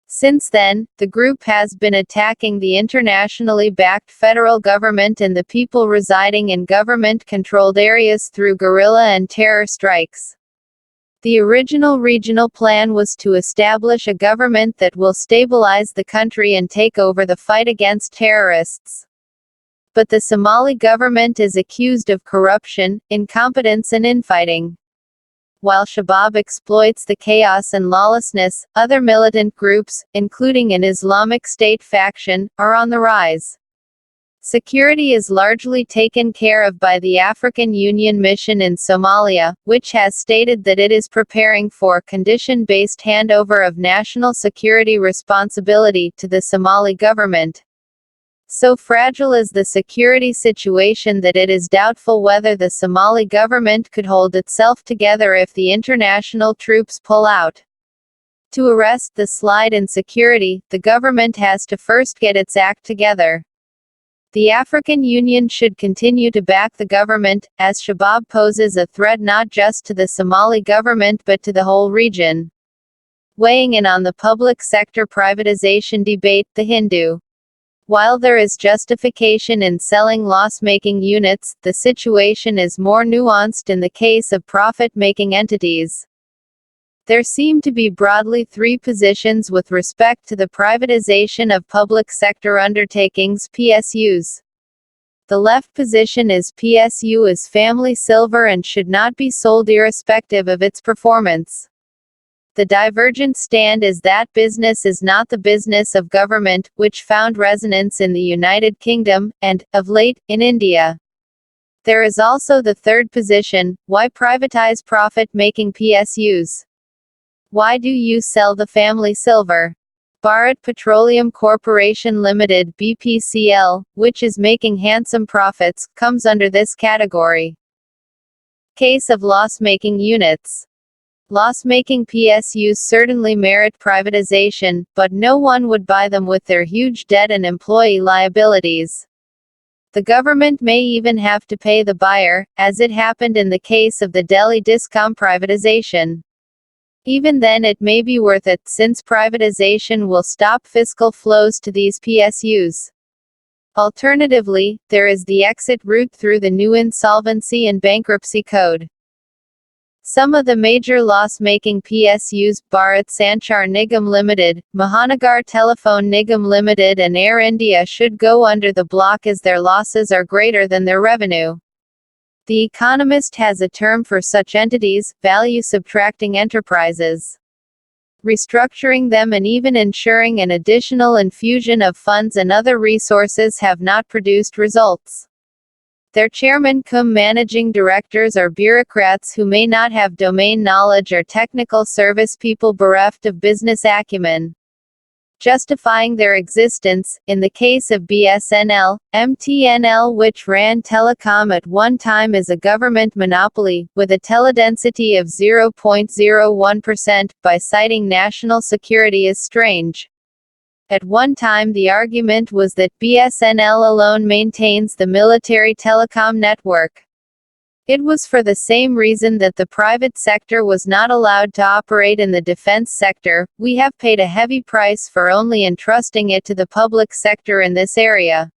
Since then, the group has been attacking the internationally backed federal government and the people residing in government-controlled areas through guerrilla and terror strikes. The original regional plan was to establish a government that will stabilize the country and take over the fight against terrorists. But the Somali government is accused of corruption, incompetence and infighting. While Shabab exploits the chaos and lawlessness, other militant groups, including an Islamic State faction, are on the rise. Security is largely taken care of by the African Union mission in Somalia, which has stated that it is preparing for condition-based handover of national security responsibility to the Somali government. So fragile is the security situation that it is doubtful whether the Somali government could hold itself together if the international troops pull out. To arrest the slide in security, the government has to first get its act together. The African Union should continue to back the government, as Shabab poses a threat not just to the Somali government but to the whole region. Weighing in on the public sector privatization debate, The Hindu. While there is justification in selling loss-making units, the situation is more nuanced in the case of profit-making entities. There seem to be broadly three positions with respect to the privatization of public sector undertakings (PSUs). The left position is PSU is family silver and should not be sold irrespective of its performance. The divergent stand is that business is not the business of government, which found resonance in the United Kingdom, and, of late, in India. There is also the third position: why privatize profit-making PSUs? Why do you sell the family silver? Bharat Petroleum Corporation Limited (BPCL), which is making handsome profits, comes under this category. Case of loss-making units. Loss-making PSUs certainly merit privatization, but no one would buy them with their huge debt and employee liabilities. The government may even have to pay the buyer, as it happened in the case of the Delhi Discom privatization. Even then it may be worth it, since privatization will stop fiscal flows to these PSUs. Alternatively, there is the exit route through the new Insolvency and Bankruptcy Code. Some of the major loss-making PSUs, Bharat Sanchar Nigam Limited, Mahanagar Telephone Nigam Limited and Air India, should go under the block as their losses are greater than their revenue. The Economist has a term for such entities: value-subtracting enterprises. Restructuring them and even ensuring an additional infusion of funds and other resources have not produced results. Their chairman cum managing directors are bureaucrats who may not have domain knowledge or technical service people bereft of business acumen. Justifying their existence, in the case of BSNL, MTNL, which ran telecom at one time as a government monopoly, with a teledensity of 0.01%, by citing national security is strange. At one time the argument was that BSNL alone maintains the military telecom network. It was for the same reason that the private sector was not allowed to operate in the defense sector. We have paid a heavy price for only entrusting it to the public sector in this area.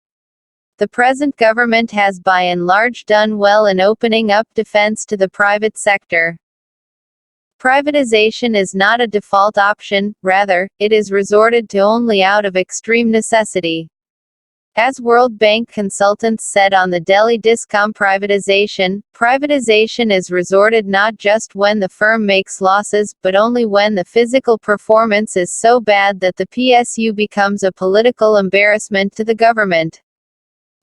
The present government has by and large done well in opening up defense to the private sector. Privatization is not a default option, rather, it is resorted to only out of extreme necessity. As World Bank consultants said on the Delhi Discom privatization is resorted not just when the firm makes losses, but only when the physical performance is so bad that the PSU becomes a political embarrassment to the government.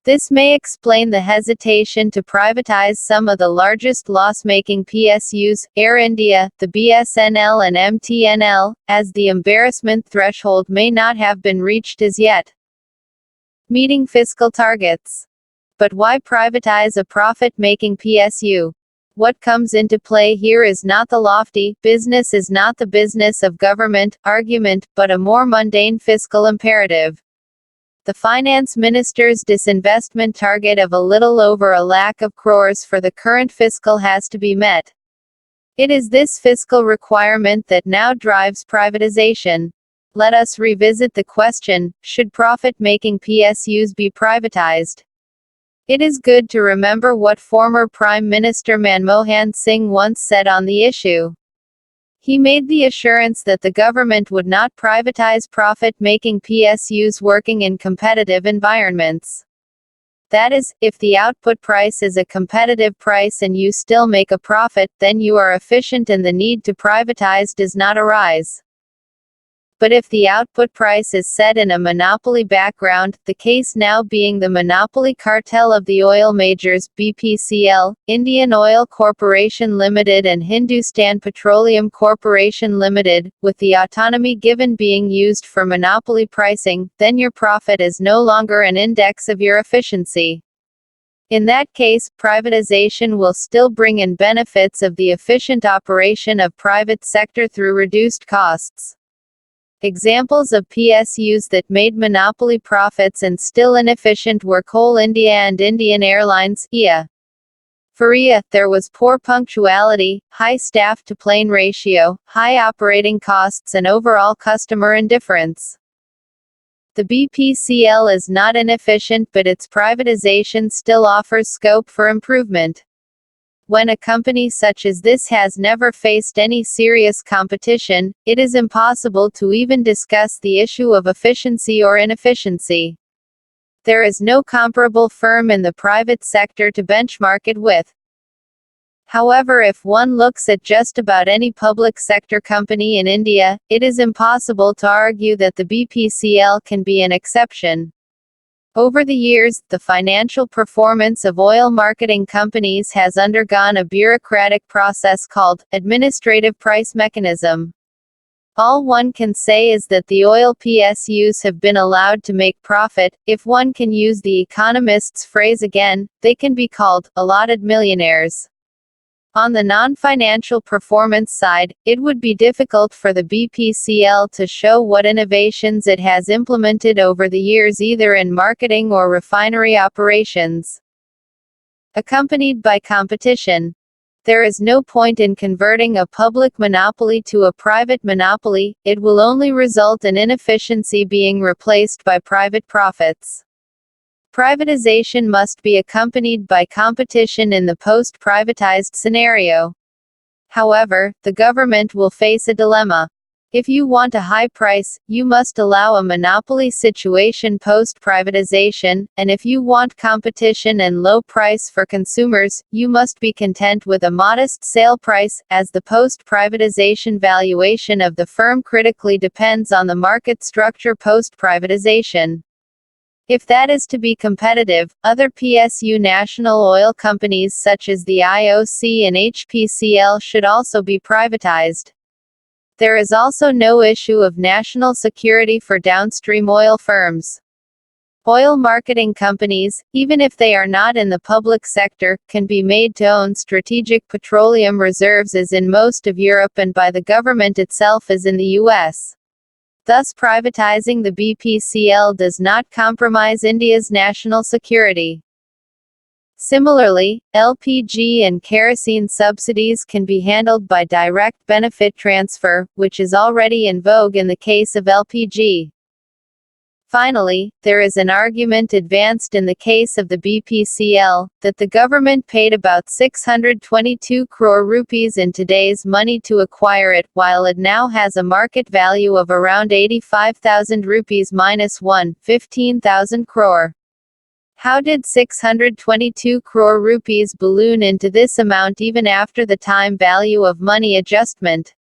This may explain the hesitation to privatize some of the largest loss-making PSUs, Air India, the BSNL and MTNL, as the embarrassment threshold may not have been reached as yet. Meeting fiscal targets. But why privatize a profit-making PSU? What comes into play here is not the lofty, business is not the business of government, argument, but a more mundane fiscal imperative. The finance minister's disinvestment target of a little over 1 lakh crores for the current fiscal has to be met. It is this fiscal requirement that now drives privatization. Let us revisit the question, should profit-making PSUs be privatized? It is good to remember what former Prime Minister Manmohan Singh once said on the issue. He made the assurance that the government would not privatize profit-making PSUs working in competitive environments. That is, if the output price is a competitive price and you still make a profit, then you are efficient and the need to privatize does not arise. But if the output price is set in a monopoly background, the case now being the monopoly cartel of the oil majors BPCL, Indian Oil Corporation Limited and Hindustan Petroleum Corporation Limited, with the autonomy given being used for monopoly pricing, then your profit is no longer an index of your efficiency. In that case, privatization will still bring in benefits of the efficient operation of private sector through reduced costs. Examples of PSUs that made monopoly profits and still inefficient were Coal India and Indian Airlines, IA. For IA, there was poor punctuality, high staff-to-plane ratio, high operating costs and overall customer indifference. The BPCL is not inefficient, but its privatization still offers scope for improvement. When a company such as this has never faced any serious competition, it is impossible to even discuss the issue of efficiency or inefficiency. There is no comparable firm in the private sector to benchmark it with. However, if one looks at just about any public sector company in India, it is impossible to argue that the BPCL can be an exception. Over the years, the financial performance of oil marketing companies has undergone a bureaucratic process called administrative price mechanism. All one can say is that the oil PSUs have been allowed to make profit. If one can use the economist's phrase again, they can be called allotted millionaires. On the non-financial performance side, it would be difficult for the BPCL to show what innovations it has implemented over the years either in marketing or refinery operations. Accompanied by competition. There is no point in converting a public monopoly to a private monopoly, it will only result in inefficiency being replaced by private profits. Privatization must be accompanied by competition in the post-privatized scenario. However, the government will face a dilemma. If you want a high price, you must allow a monopoly situation post-privatization, and if you want competition and low price for consumers, you must be content with a modest sale price, as the post-privatization valuation of the firm critically depends on the market structure post-privatization. If that is to be competitive, other PSU national oil companies such as the IOC and HPCL should also be privatized. There is also no issue of national security for downstream oil firms. Oil marketing companies, even if they are not in the public sector, can be made to own strategic petroleum reserves as in most of Europe and by the government itself as in the US. Thus privatizing the BPCL does not compromise India's national security. Similarly, LPG and kerosene subsidies can be handled by direct benefit transfer, which is already in vogue in the case of LPG. Finally, there is an argument advanced in the case of the BPCL, that the government paid about 622 crore rupees in today's money to acquire it, while it now has a market value of around 85,000 rupees minus 15,000 crore. How did 622 crore rupees balloon into this amount even after the time value of money adjustment?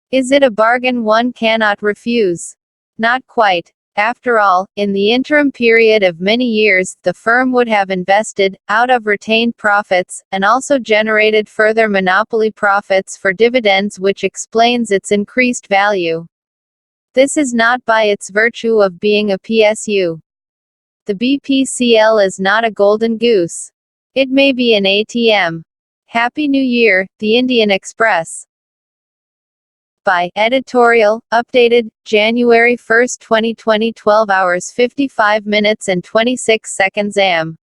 Is it a bargain one cannot refuse? Not quite. After all, in the interim period of many years, the firm would have invested, out of retained profits, and also generated further monopoly profits for dividends, which explains its increased value. This is not by its virtue of being a PSU. The BPCL is not a golden goose. It may be an ATM. Happy New Year, the Indian Express. By Editorial, updated, January 1, 2020, 12 hours 55 minutes and 26 seconds am.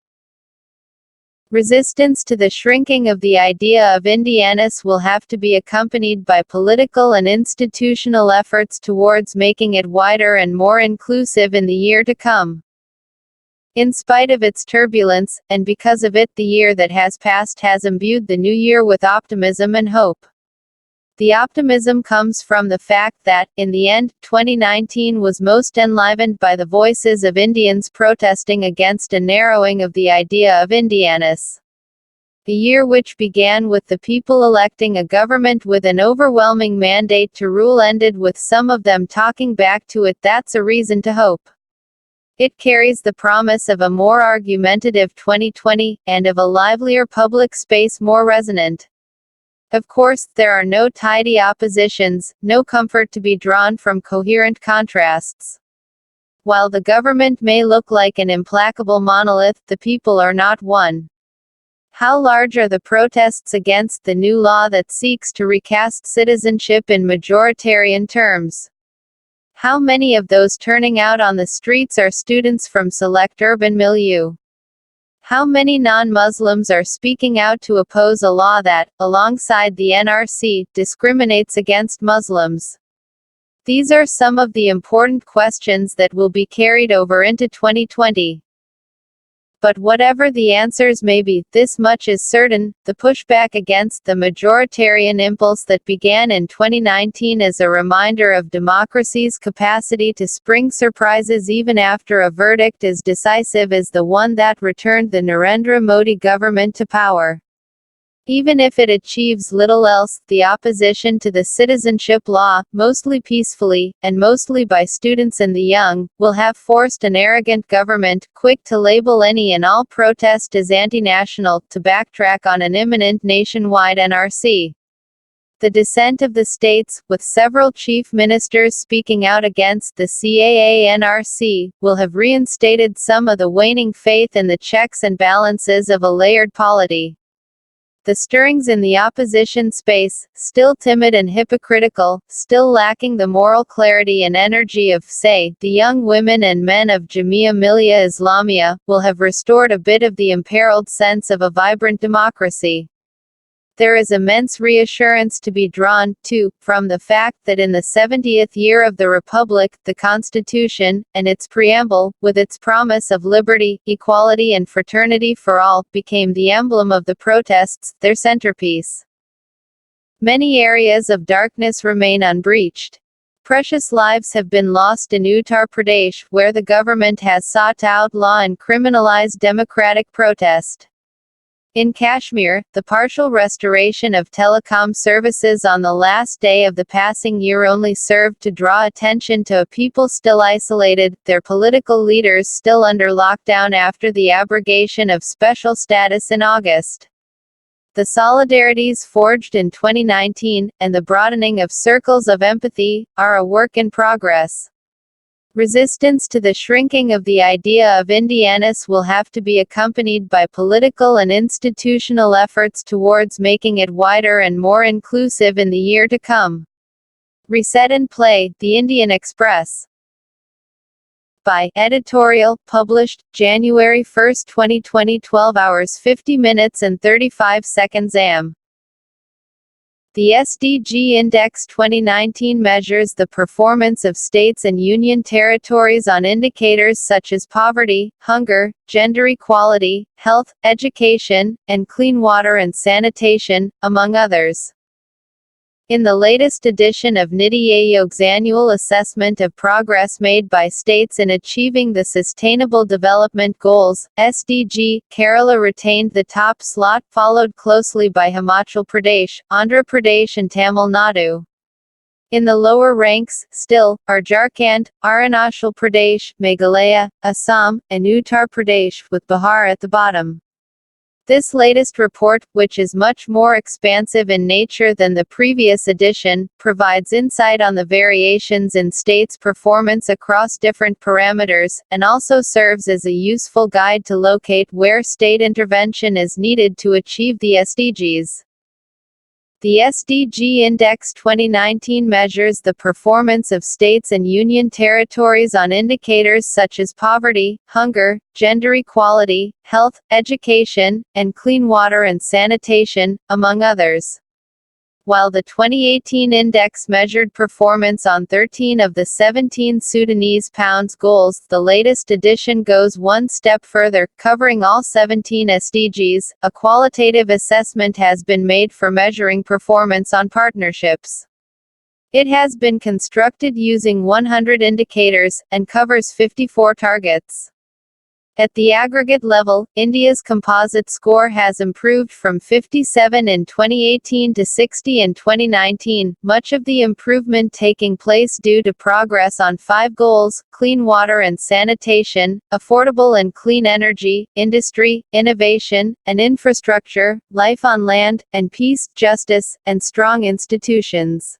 Resistance to the shrinking of the idea of Indianness will have to be accompanied by political and institutional efforts towards making it wider and more inclusive in the year to come. In spite of its turbulence, and because of it, the year that has passed has imbued the new year with optimism and hope. The optimism comes from the fact that, in the end, 2019 was most enlivened by the voices of Indians protesting against a narrowing of the idea of Indianness. The year which began with the people electing a government with an overwhelming mandate to rule ended with some of them talking back to it. That's a reason to hope. It carries the promise of a more argumentative 2020, and of a livelier public space more resonant. Of course, there are no tidy oppositions, no comfort to be drawn from coherent contrasts. While the government may look like an implacable monolith, the people are not one. How large are the protests against the new law that seeks to recast citizenship in majoritarian terms? How many of those turning out on the streets are students from select urban milieu? How many non-Muslims are speaking out to oppose a law that, alongside the NRC, discriminates against Muslims? These are some of the important questions that will be carried over into 2020. But whatever the answers may be, this much is certain: the pushback against the majoritarian impulse that began in 2019 is a reminder of democracy's capacity to spring surprises even after a verdict as decisive as the one that returned the Narendra Modi government to power. Even if it achieves little else, the opposition to the citizenship law, mostly peacefully, and mostly by students and the young, will have forced an arrogant government, quick to label any and all protest as anti-national, to backtrack on an imminent nationwide NRC. The dissent of the states, with several chief ministers speaking out against the CAA-NRC, will have reinstated some of the waning faith in the checks and balances of a layered polity. The stirrings in the opposition space, still timid and hypocritical, still lacking the moral clarity and energy of, say, the young women and men of Jamia Millia Islamia, will have restored a bit of the imperiled sense of a vibrant democracy. There is immense reassurance to be drawn, too, from the fact that in the 70th year of the Republic, the Constitution, and its preamble, with its promise of liberty, equality and fraternity for all, became the emblem of the protests, their centerpiece. Many areas of darkness remain unbreached. Precious lives have been lost in Uttar Pradesh, where the government has sought to outlaw and criminalize democratic protest. In Kashmir, the partial restoration of telecom services on the last day of the passing year only served to draw attention to a people still isolated, their political leaders still under lockdown after the abrogation of special status in August. The solidarities forged in 2019, and the broadening of circles of empathy, are a work in progress. Resistance to the shrinking of the idea of Indianness will have to be accompanied by political and institutional efforts towards making it wider and more inclusive in the year to come. Reset and Play, The Indian Express. By Editorial, published January 1, 2020, 12 hours 50 minutes and 35 seconds am. The SDG Index 2019 measures the performance of states and union territories on indicators such as poverty, hunger, gender equality, health, education, and clean water and sanitation, among others. In the latest edition of NITI Aayog's annual assessment of progress made by states in achieving the Sustainable Development Goals, SDG, Kerala retained the top slot, followed closely by Himachal Pradesh, Andhra Pradesh and Tamil Nadu. In the lower ranks, still, are Jharkhand, Arunachal Pradesh, Meghalaya, Assam, and Uttar Pradesh, with Bihar at the bottom. This latest report, which is much more expansive in nature than the previous edition, provides insight on the variations in states' performance across different parameters, and also serves as a useful guide to locate where state intervention is needed to achieve the SDGs. The SDG Index 2019 measures the performance of states and union territories on indicators such as poverty, hunger, gender equality, health, education, and clean water and sanitation, among others. While the 2018 index measured performance on 13 of the 17 Sudanese pounds goals, the latest edition goes one step further, covering all 17 SDGs. A qualitative assessment has been made for measuring performance on partnerships. It has been constructed using 100 indicators, and covers 54 targets. At the aggregate level, India's composite score has improved from 57 in 2018 to 60 in 2019, much of the improvement taking place due to progress on 5 goals: clean water and sanitation, affordable and clean energy, industry, innovation, and infrastructure, life on land, and peace, justice, and strong institutions.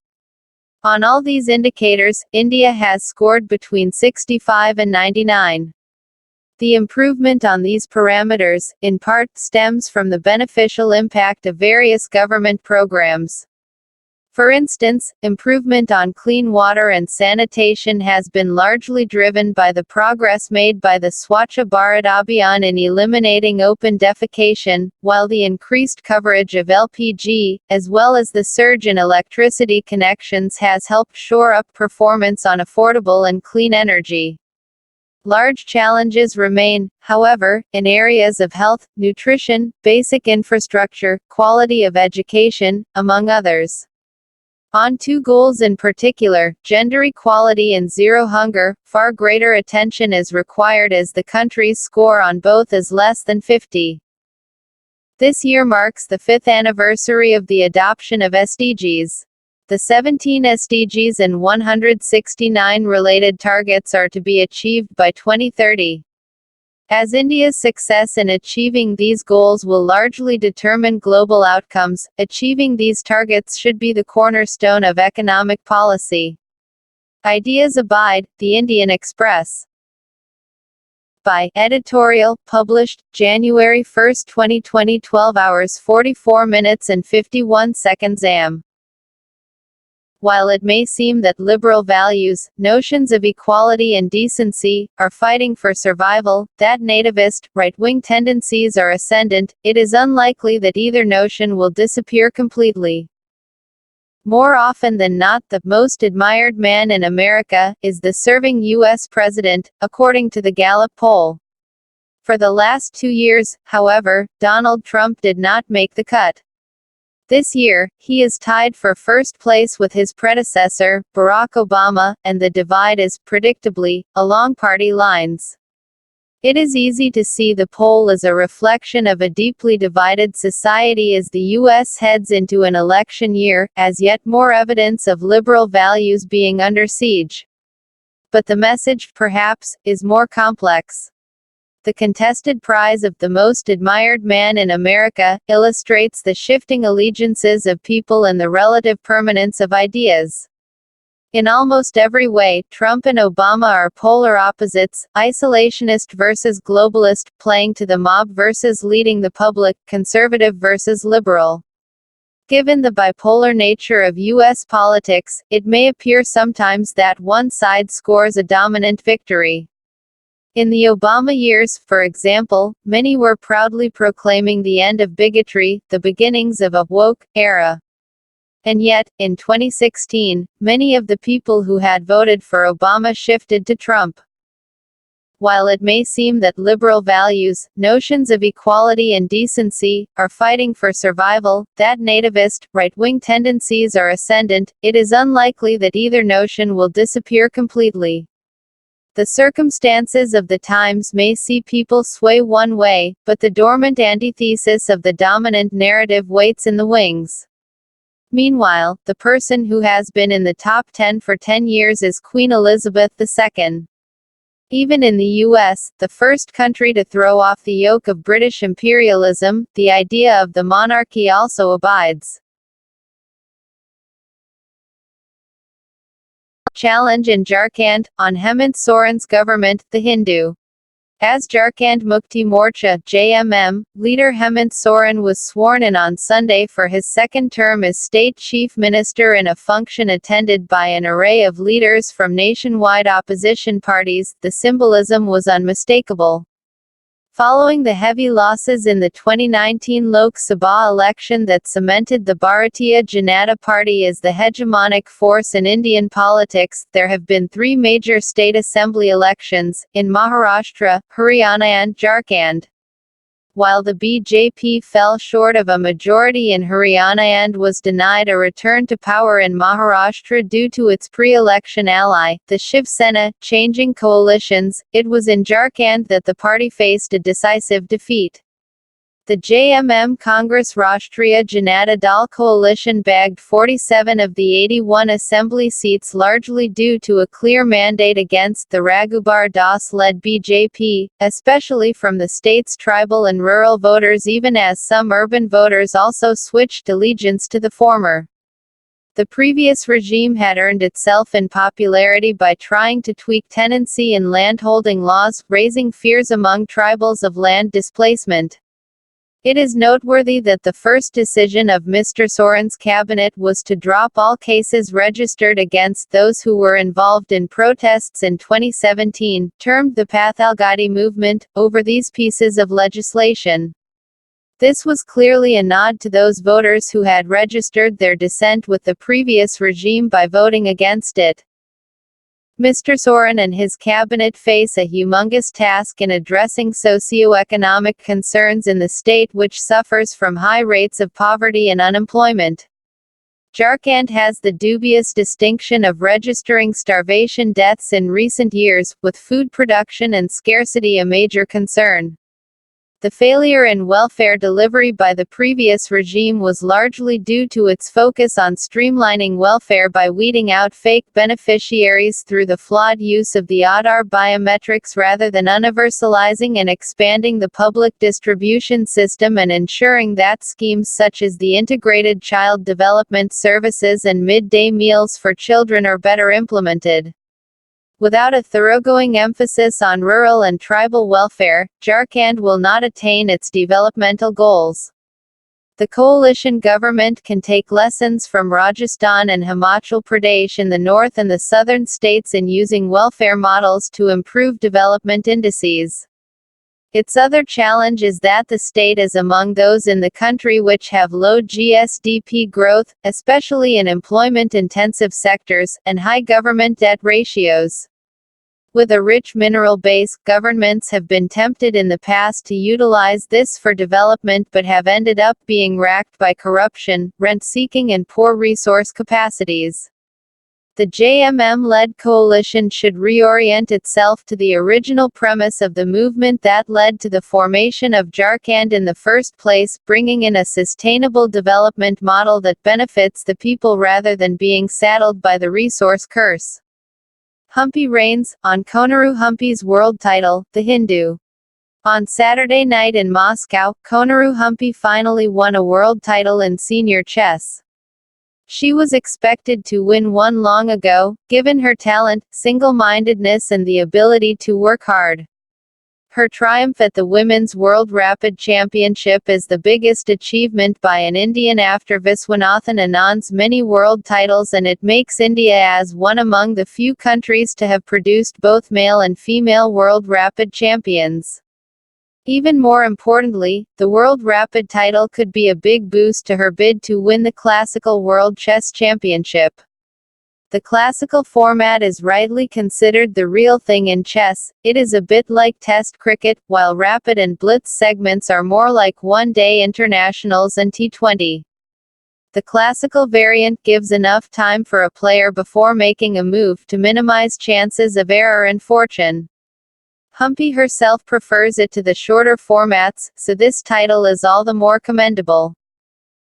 On all these indicators, India has scored between 65 and 99. The improvement on these parameters, in part, stems from the beneficial impact of various government programs. For instance, improvement on clean water and sanitation has been largely driven by the progress made by the Swachh Bharat Abhiyan in eliminating open defecation, while the increased coverage of LPG, as well as the surge in electricity connections, has helped shore up performance on affordable and clean energy. Large challenges remain, however, in areas of health, nutrition, basic infrastructure, quality of education, among others. On 2 goals in particular, gender equality and zero hunger, far greater attention is required as the country's score on both is less than 50. This year marks the 5th anniversary of the adoption of SDGs. The 17 SDGs and 169 related targets are to be achieved by 2030. As India's success in achieving these goals will largely determine global outcomes, achieving these targets should be the cornerstone of economic policy. Ideas Abide, The Indian Express. By Editorial, published January 1, 2020, 12 hours 44 minutes and 51 seconds am. While it may seem that liberal values, notions of equality and decency, are fighting for survival, that nativist, right-wing tendencies are ascendant, it is unlikely that either notion will disappear completely. More often than not, the most admired man in America is the serving U.S. president, according to the Gallup poll. For the last 2 years, however, Donald Trump did not make the cut. This year, he is tied for first place with his predecessor, Barack Obama, and the divide is, predictably, along party lines. It is easy to see the poll as a reflection of a deeply divided society as the U.S. heads into an election year, as yet more evidence of liberal values being under siege. But the message, perhaps, is more complex. The contested prize of the most admired man in America illustrates the shifting allegiances of people and the relative permanence of ideas. In almost every way, Trump and Obama are polar opposites, isolationist versus globalist, playing to the mob versus leading the public, conservative versus liberal. Given the bipolar nature of U.S. politics, it may appear sometimes that one side scores a dominant victory. In the Obama years, for example, many were proudly proclaiming the end of bigotry, the beginnings of a woke era. And yet, in 2016, many of the people who had voted for Obama shifted to Trump. While it may seem that liberal values, notions of equality and decency, are fighting for survival, that nativist, right-wing tendencies are ascendant, it is unlikely that either notion will disappear completely. The circumstances of the times may see people sway one way, but the dormant antithesis of the dominant narrative waits in the wings. Meanwhile, the person who has been in the top 10 for 10 years is Queen Elizabeth II. Even in the US, the first country to throw off the yoke of British imperialism, the idea of the monarchy also abides. Challenge in Jharkhand, on Hemant Soren's government, The Hindu. As Jharkhand Mukti Morcha (JMM) leader Hemant Soren was sworn in on Sunday for his second term as state chief minister in a function attended by an array of leaders from nationwide opposition parties, the symbolism was unmistakable. Following the heavy losses in the 2019 Lok Sabha election that cemented the Bharatiya Janata Party as the hegemonic force in Indian politics, there have been three major state assembly elections, in Maharashtra, Haryana and Jharkhand. While the BJP fell short of a majority in Haryana and was denied a return to power in Maharashtra due to its pre-election ally, the Shiv Sena, changing coalitions, it was in Jharkhand that the party faced a decisive defeat. The JMM Congress Rashtriya Janata Dal coalition bagged 47 of the 81 assembly seats largely due to a clear mandate against the Raghubar Das-led BJP, especially from the state's tribal and rural voters, even as some urban voters also switched allegiance to the former. The previous regime had earned itself in popularity by trying to tweak tenancy and landholding laws, raising fears among tribals of land displacement. It is noteworthy that the first decision of Mr. Soren's cabinet was to drop all cases registered against those who were involved in protests in 2017, termed the Pathalgadi movement, over these pieces of legislation. This was clearly a nod to those voters who had registered their dissent with the previous regime by voting against it. Mr. Soren and his cabinet face a humongous task in addressing socio-economic concerns in the state, which suffers from high rates of poverty and unemployment. Jharkhand has the dubious distinction of registering starvation deaths in recent years, with food production and scarcity a major concern. The failure in welfare delivery by the previous regime was largely due to its focus on streamlining welfare by weeding out fake beneficiaries through the flawed use of the Aadhaar biometrics rather than universalizing and expanding the public distribution system and ensuring that schemes such as the Integrated Child Development Services and midday meals for children are better implemented. Without a thoroughgoing emphasis on rural and tribal welfare, Jharkhand will not attain its developmental goals. The coalition government can take lessons from Rajasthan and Himachal Pradesh in the north and the southern states in using welfare models to improve development indices. Its other challenge is that the state is among those in the country which have low GSDP growth, especially in employment-intensive sectors, and high government debt ratios. With a rich mineral base, governments have been tempted in the past to utilize this for development but have ended up being racked by corruption, rent-seeking and poor resource capacities. The JMM-led coalition should reorient itself to the original premise of the movement that led to the formation of Jharkhand in the first place, bringing in a sustainable development model that benefits the people rather than being saddled by the resource curse. Humpy reigns, on Koneru Humpy's world title, The Hindu. On Saturday night in Moscow, Koneru Humpy finally won a world title in senior chess. She was expected to win one long ago, given her talent, single-mindedness and the ability to work hard. Her triumph at the Women's World Rapid Championship is the biggest achievement by an Indian after Viswanathan Anand's many world titles, and it makes India as one among the few countries to have produced both male and female world rapid champions. Even more importantly, the World Rapid title could be a big boost to her bid to win the Classical World Chess Championship. The classical format is rightly considered the real thing in chess. It is a bit like Test cricket, while rapid and blitz segments are more like one-day internationals and T20. The classical variant gives enough time for a player before making a move to minimize chances of error and fortune. Humpy herself prefers it to the shorter formats, so this title is all the more commendable.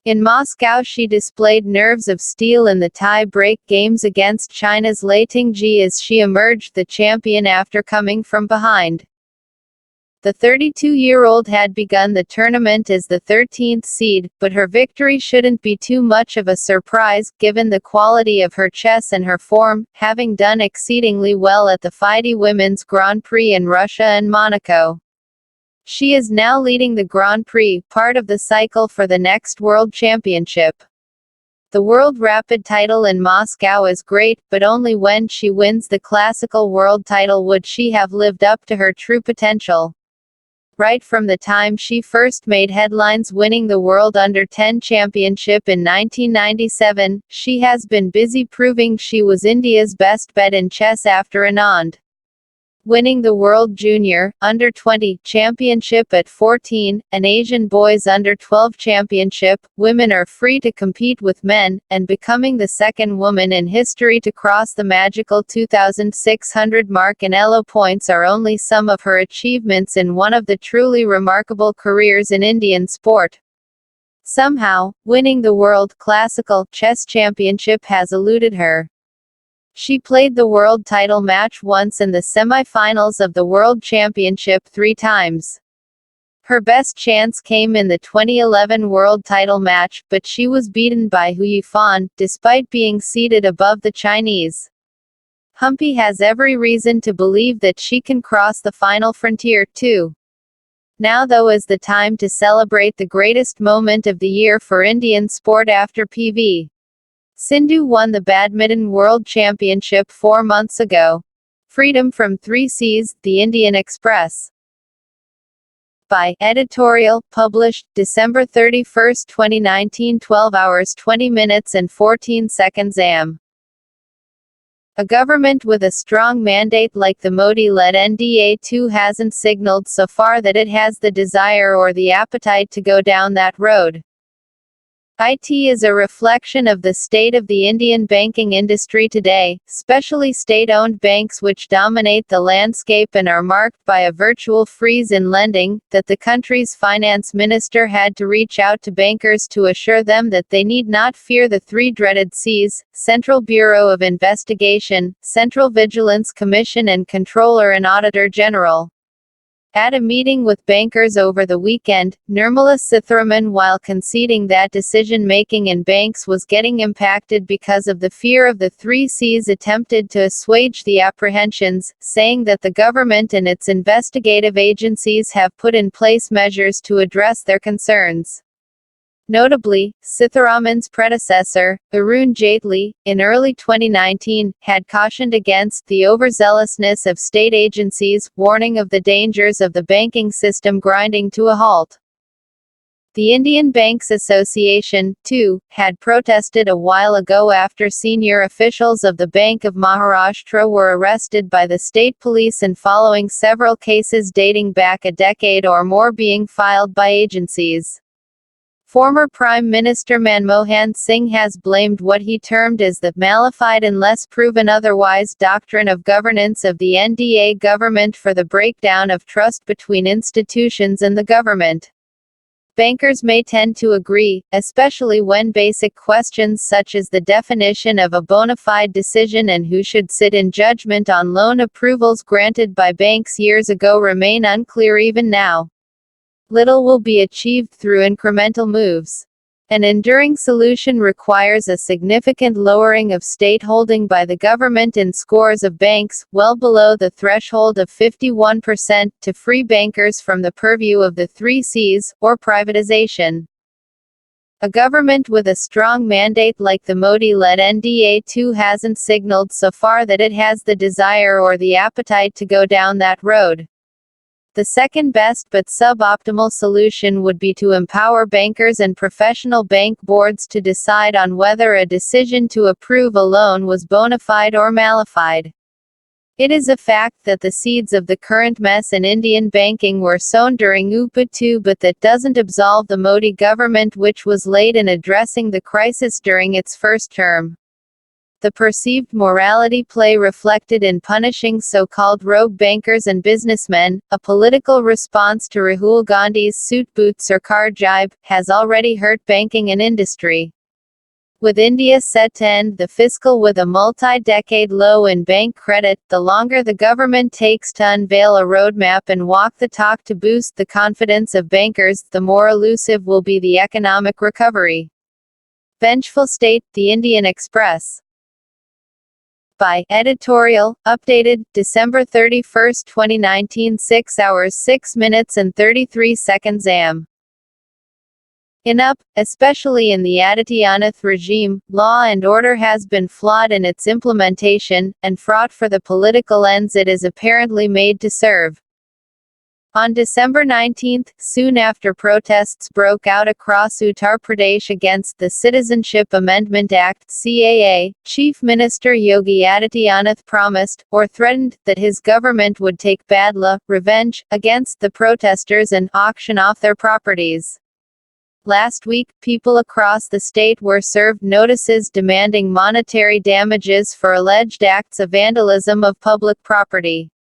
In Moscow she displayed nerves of steel in the tie-break games against China's Lei Tingji as she emerged the champion after coming from behind. The 32-year-old had begun the tournament as the 13th seed, but her victory shouldn't be too much of a surprise, given the quality of her chess and her form, having done exceedingly well at the FIDE Women's Grand Prix in Russia and Monaco. She is now leading the Grand Prix, part of the cycle for the next World Championship. The World Rapid title in Moscow is great, but only when she wins the Classical World title would she have lived up to her true potential. Right from the time she first made headlines winning the World Under-10 Championship in 1997, she has been busy proving she was India's best bet in chess after Anand. Winning the World Junior Under-20 Championship at 14, an Asian Boys Under-12 Championship, women are free to compete with men, and becoming the second woman in history to cross the magical 2,600 mark in ELO points are only some of her achievements in one of the truly remarkable careers in Indian sport. Somehow, winning the World Classical Chess Championship has eluded her. She played the world title match once and the semi-finals of the World Championship 3 times. Her best chance came in the 2011 world title match, but she was beaten by Hu Yifan, despite being seated above the Chinese. Humpy has every reason to believe that she can cross the final frontier, too. Now though is the time to celebrate the greatest moment of the year for Indian sport after PV. Sindhu won the Badminton World Championship 4 months ago. Freedom from 3 Cs, The Indian Express. By Editorial, published December 31, 2019, 12 hours 20 minutes and 14 seconds am. A government with a strong mandate like the Modi-led NDA-2 hasn't signaled so far that it has the desire or the appetite to go down that road. It is a reflection of the state of the Indian banking industry today, especially state-owned banks which dominate the landscape and are marked by a virtual freeze in lending, that the country's finance minister had to reach out to bankers to assure them that they need not fear the 3 dreaded Cs: Central Bureau of Investigation, Central Vigilance Commission and Controller and Auditor General. At a meeting with bankers over the weekend, Nirmala Sitharaman, while conceding that decision-making in banks was getting impacted because of the fear of the 3 Cs, attempted to assuage the apprehensions, saying that the government and its investigative agencies have put in place measures to address their concerns. Notably, Sitharaman's predecessor, Arun Jaitley, in early 2019, had cautioned against the overzealousness of state agencies, warning of the dangers of the banking system grinding to a halt. The Indian Banks Association, too, had protested a while ago after senior officials of the Bank of Maharashtra were arrested by the state police and following several cases dating back a decade or more being filed by agencies. Former Prime Minister Manmohan Singh has blamed what he termed as the malified unless proven otherwise doctrine of governance of the NDA government for the breakdown of trust between institutions and the government. Bankers may tend to agree, especially when basic questions such as the definition of a bona fide decision and who should sit in judgment on loan approvals granted by banks years ago remain unclear even now. Little will be achieved through incremental moves. An enduring solution requires a significant lowering of state holding by the government in scores of banks, well below the threshold of 51%, to free bankers from the purview of the 3Cs, or privatization. A government with a strong mandate like the Modi-led NDA-2 hasn't signaled so far that it has the desire or the appetite to go down that road. The second best but suboptimal solution would be to empower bankers and professional bank boards to decide on whether a decision to approve a loan was bona fide or malified. It is a fact that the seeds of the current mess in Indian banking were sown during UPA II, but that doesn't absolve the Modi government, which was late in addressing the crisis during its first term. The perceived morality play reflected in punishing so-called rogue bankers and businessmen, a political response to Rahul Gandhi's Soot Boot Sarkar jibe, has already hurt banking and industry. With India set to end the fiscal with a multi-decade low in bank credit, the longer the government takes to unveil a roadmap and walk the talk to boost the confidence of bankers, the more elusive will be the economic recovery. Vengeful State, The Indian Express. By Editorial, updated, December 31, 2019, 6 hours 6 minutes and 33 seconds am. In UP, especially in the Adityanath regime, law and order has been flawed in its implementation, and fraught for the political ends it is apparently made to serve. On December 19, soon after protests broke out across Uttar Pradesh against the Citizenship Amendment Act (CAA), Chief Minister Yogi Adityanath promised, or threatened, that his government would take badla, revenge, against the protesters and auction off their properties. Last week, people across the state were served notices demanding monetary damages for alleged acts of vandalism of public property.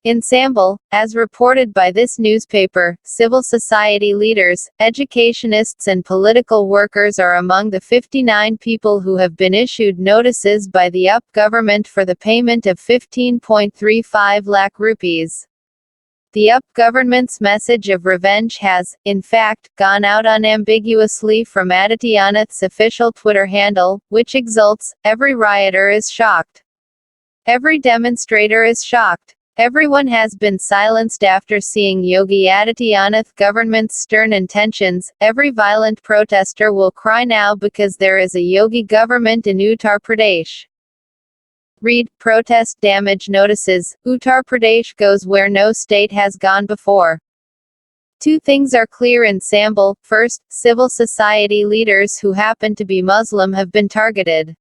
In Sambal, as reported by this newspaper, civil society leaders, educationists and political workers are among the 59 people who have been issued notices by the UP government for the payment of 15.35 lakh rupees. The UP government's message of revenge has, in fact, gone out unambiguously from Adityanath's official Twitter handle, which exults, "Every rioter is shocked. Every demonstrator is shocked. Everyone has been silenced after seeing Yogi Adityanath government's stern intentions. Every violent protester will cry now because there is a Yogi government in Uttar Pradesh." Read, protest damage notices, Uttar Pradesh goes where no state has gone before. Two things are clear in Sambal. First, civil society leaders who happen to be Muslim have been targeted.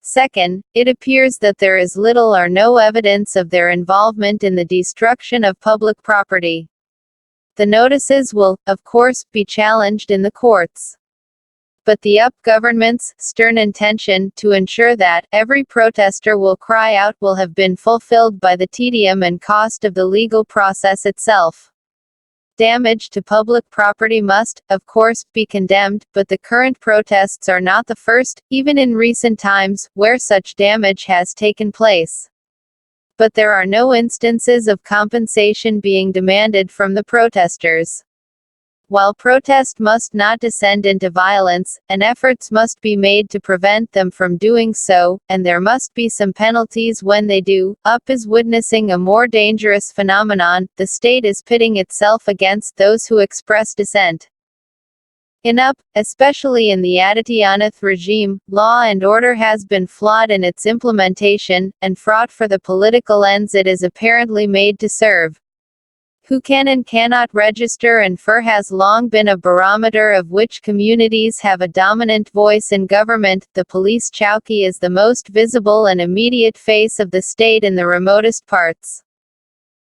Second, it appears that there is little or no evidence of their involvement in the destruction of public property. The notices will, of course, be challenged in the courts. But the UP government's stern intention to ensure that every protester will cry out will have been fulfilled by the tedium and cost of the legal process itself. Damage to public property must, of course, be condemned, but the current protests are not the first, even in recent times, where such damage has taken place. But there are no instances of compensation being demanded from the protesters. While protest must not descend into violence, and efforts must be made to prevent them from doing so, and there must be some penalties when they do, UP is witnessing a more dangerous phenomenon. The state is pitting itself against those who express dissent. In UP, especially in the Adityanath regime, law and order has been flawed in its implementation, and fraught for the political ends it is apparently made to serve. Who can and cannot register and FIR has long been a barometer of which communities have a dominant voice in government. The police chowki is the most visible and immediate face of the state in the remotest parts.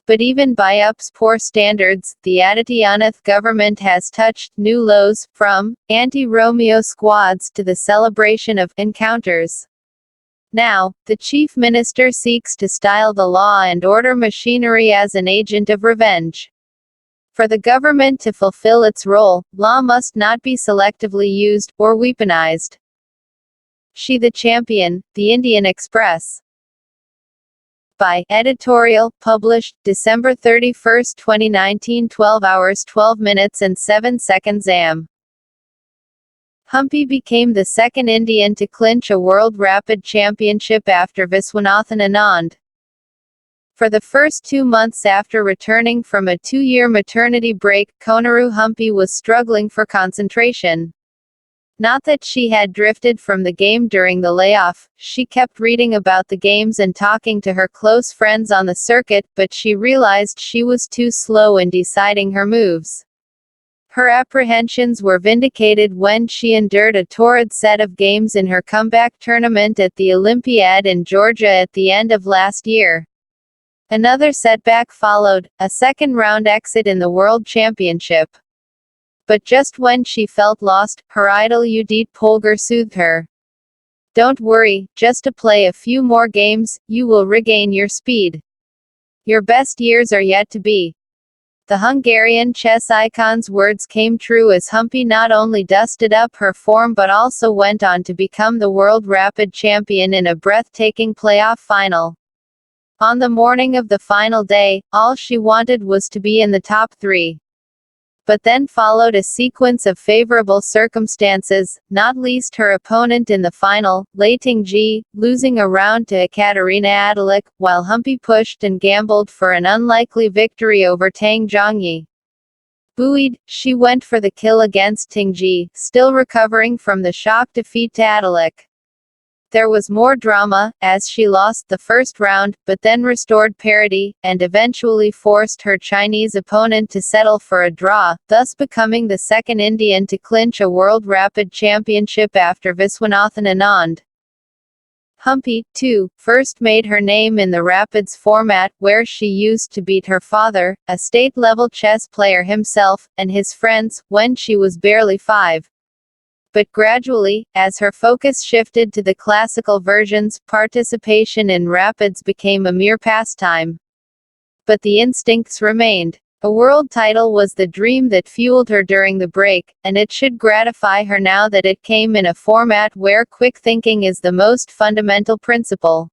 But even by UP's poor standards, the Adityanath government has touched new lows, from anti-Romeo squads to the celebration of encounters. Now, the chief minister seeks to style the law and order machinery as an agent of revenge. For the government to fulfill its role, law must not be selectively used, or weaponized. She the Champion, The Indian Express. By Editorial, published, December 31, 2019, 12 hours 12 minutes and 7 seconds am. Humpy became the second Indian to clinch a World Rapid Championship after Viswanathan Anand. For the first 2 months after returning from a 2-year maternity break, Koneru Humpy was struggling for concentration. Not that she had drifted from the game during the layoff, she kept reading about the games and talking to her close friends on the circuit, but she realized she was too slow in deciding her moves. Her apprehensions were vindicated when she endured a torrid set of games in her comeback tournament at the Olympiad in Georgia at the end of last year. Another setback followed, a second-round exit in the World Championship. But just when she felt lost, her idol Udit Polgar soothed her. "Don't worry, just to play a few more games, you will regain your speed. Your best years are yet to be." The Hungarian chess icon's words came true as Humpy not only dusted up her form but also went on to become the world rapid champion in a breathtaking playoff final. On the morning of the final day, all she wanted was to be in the top 3. But then followed a sequence of favorable circumstances, not least her opponent in the final, Lei Tingji, losing a round to Ekaterina Adalik, while Humpy pushed and gambled for an unlikely victory over Tang Zhongyi. Buoyed, she went for the kill against Tingji, still recovering from the shock defeat to Adalik. There was more drama, as she lost the first round, but then restored parity, and eventually forced her Chinese opponent to settle for a draw, thus becoming the second Indian to clinch a World Rapid Championship after Viswanathan Anand. Humpy, too, first made her name in the Rapids format, where she used to beat her father, a state-level chess player himself, and his friends, when she was barely 5. But gradually, as her focus shifted to the classical versions, participation in Rapids became a mere pastime. But the instincts remained. A world title was the dream that fueled her during the break, and it should gratify her now that it came in a format where quick thinking is the most fundamental principle.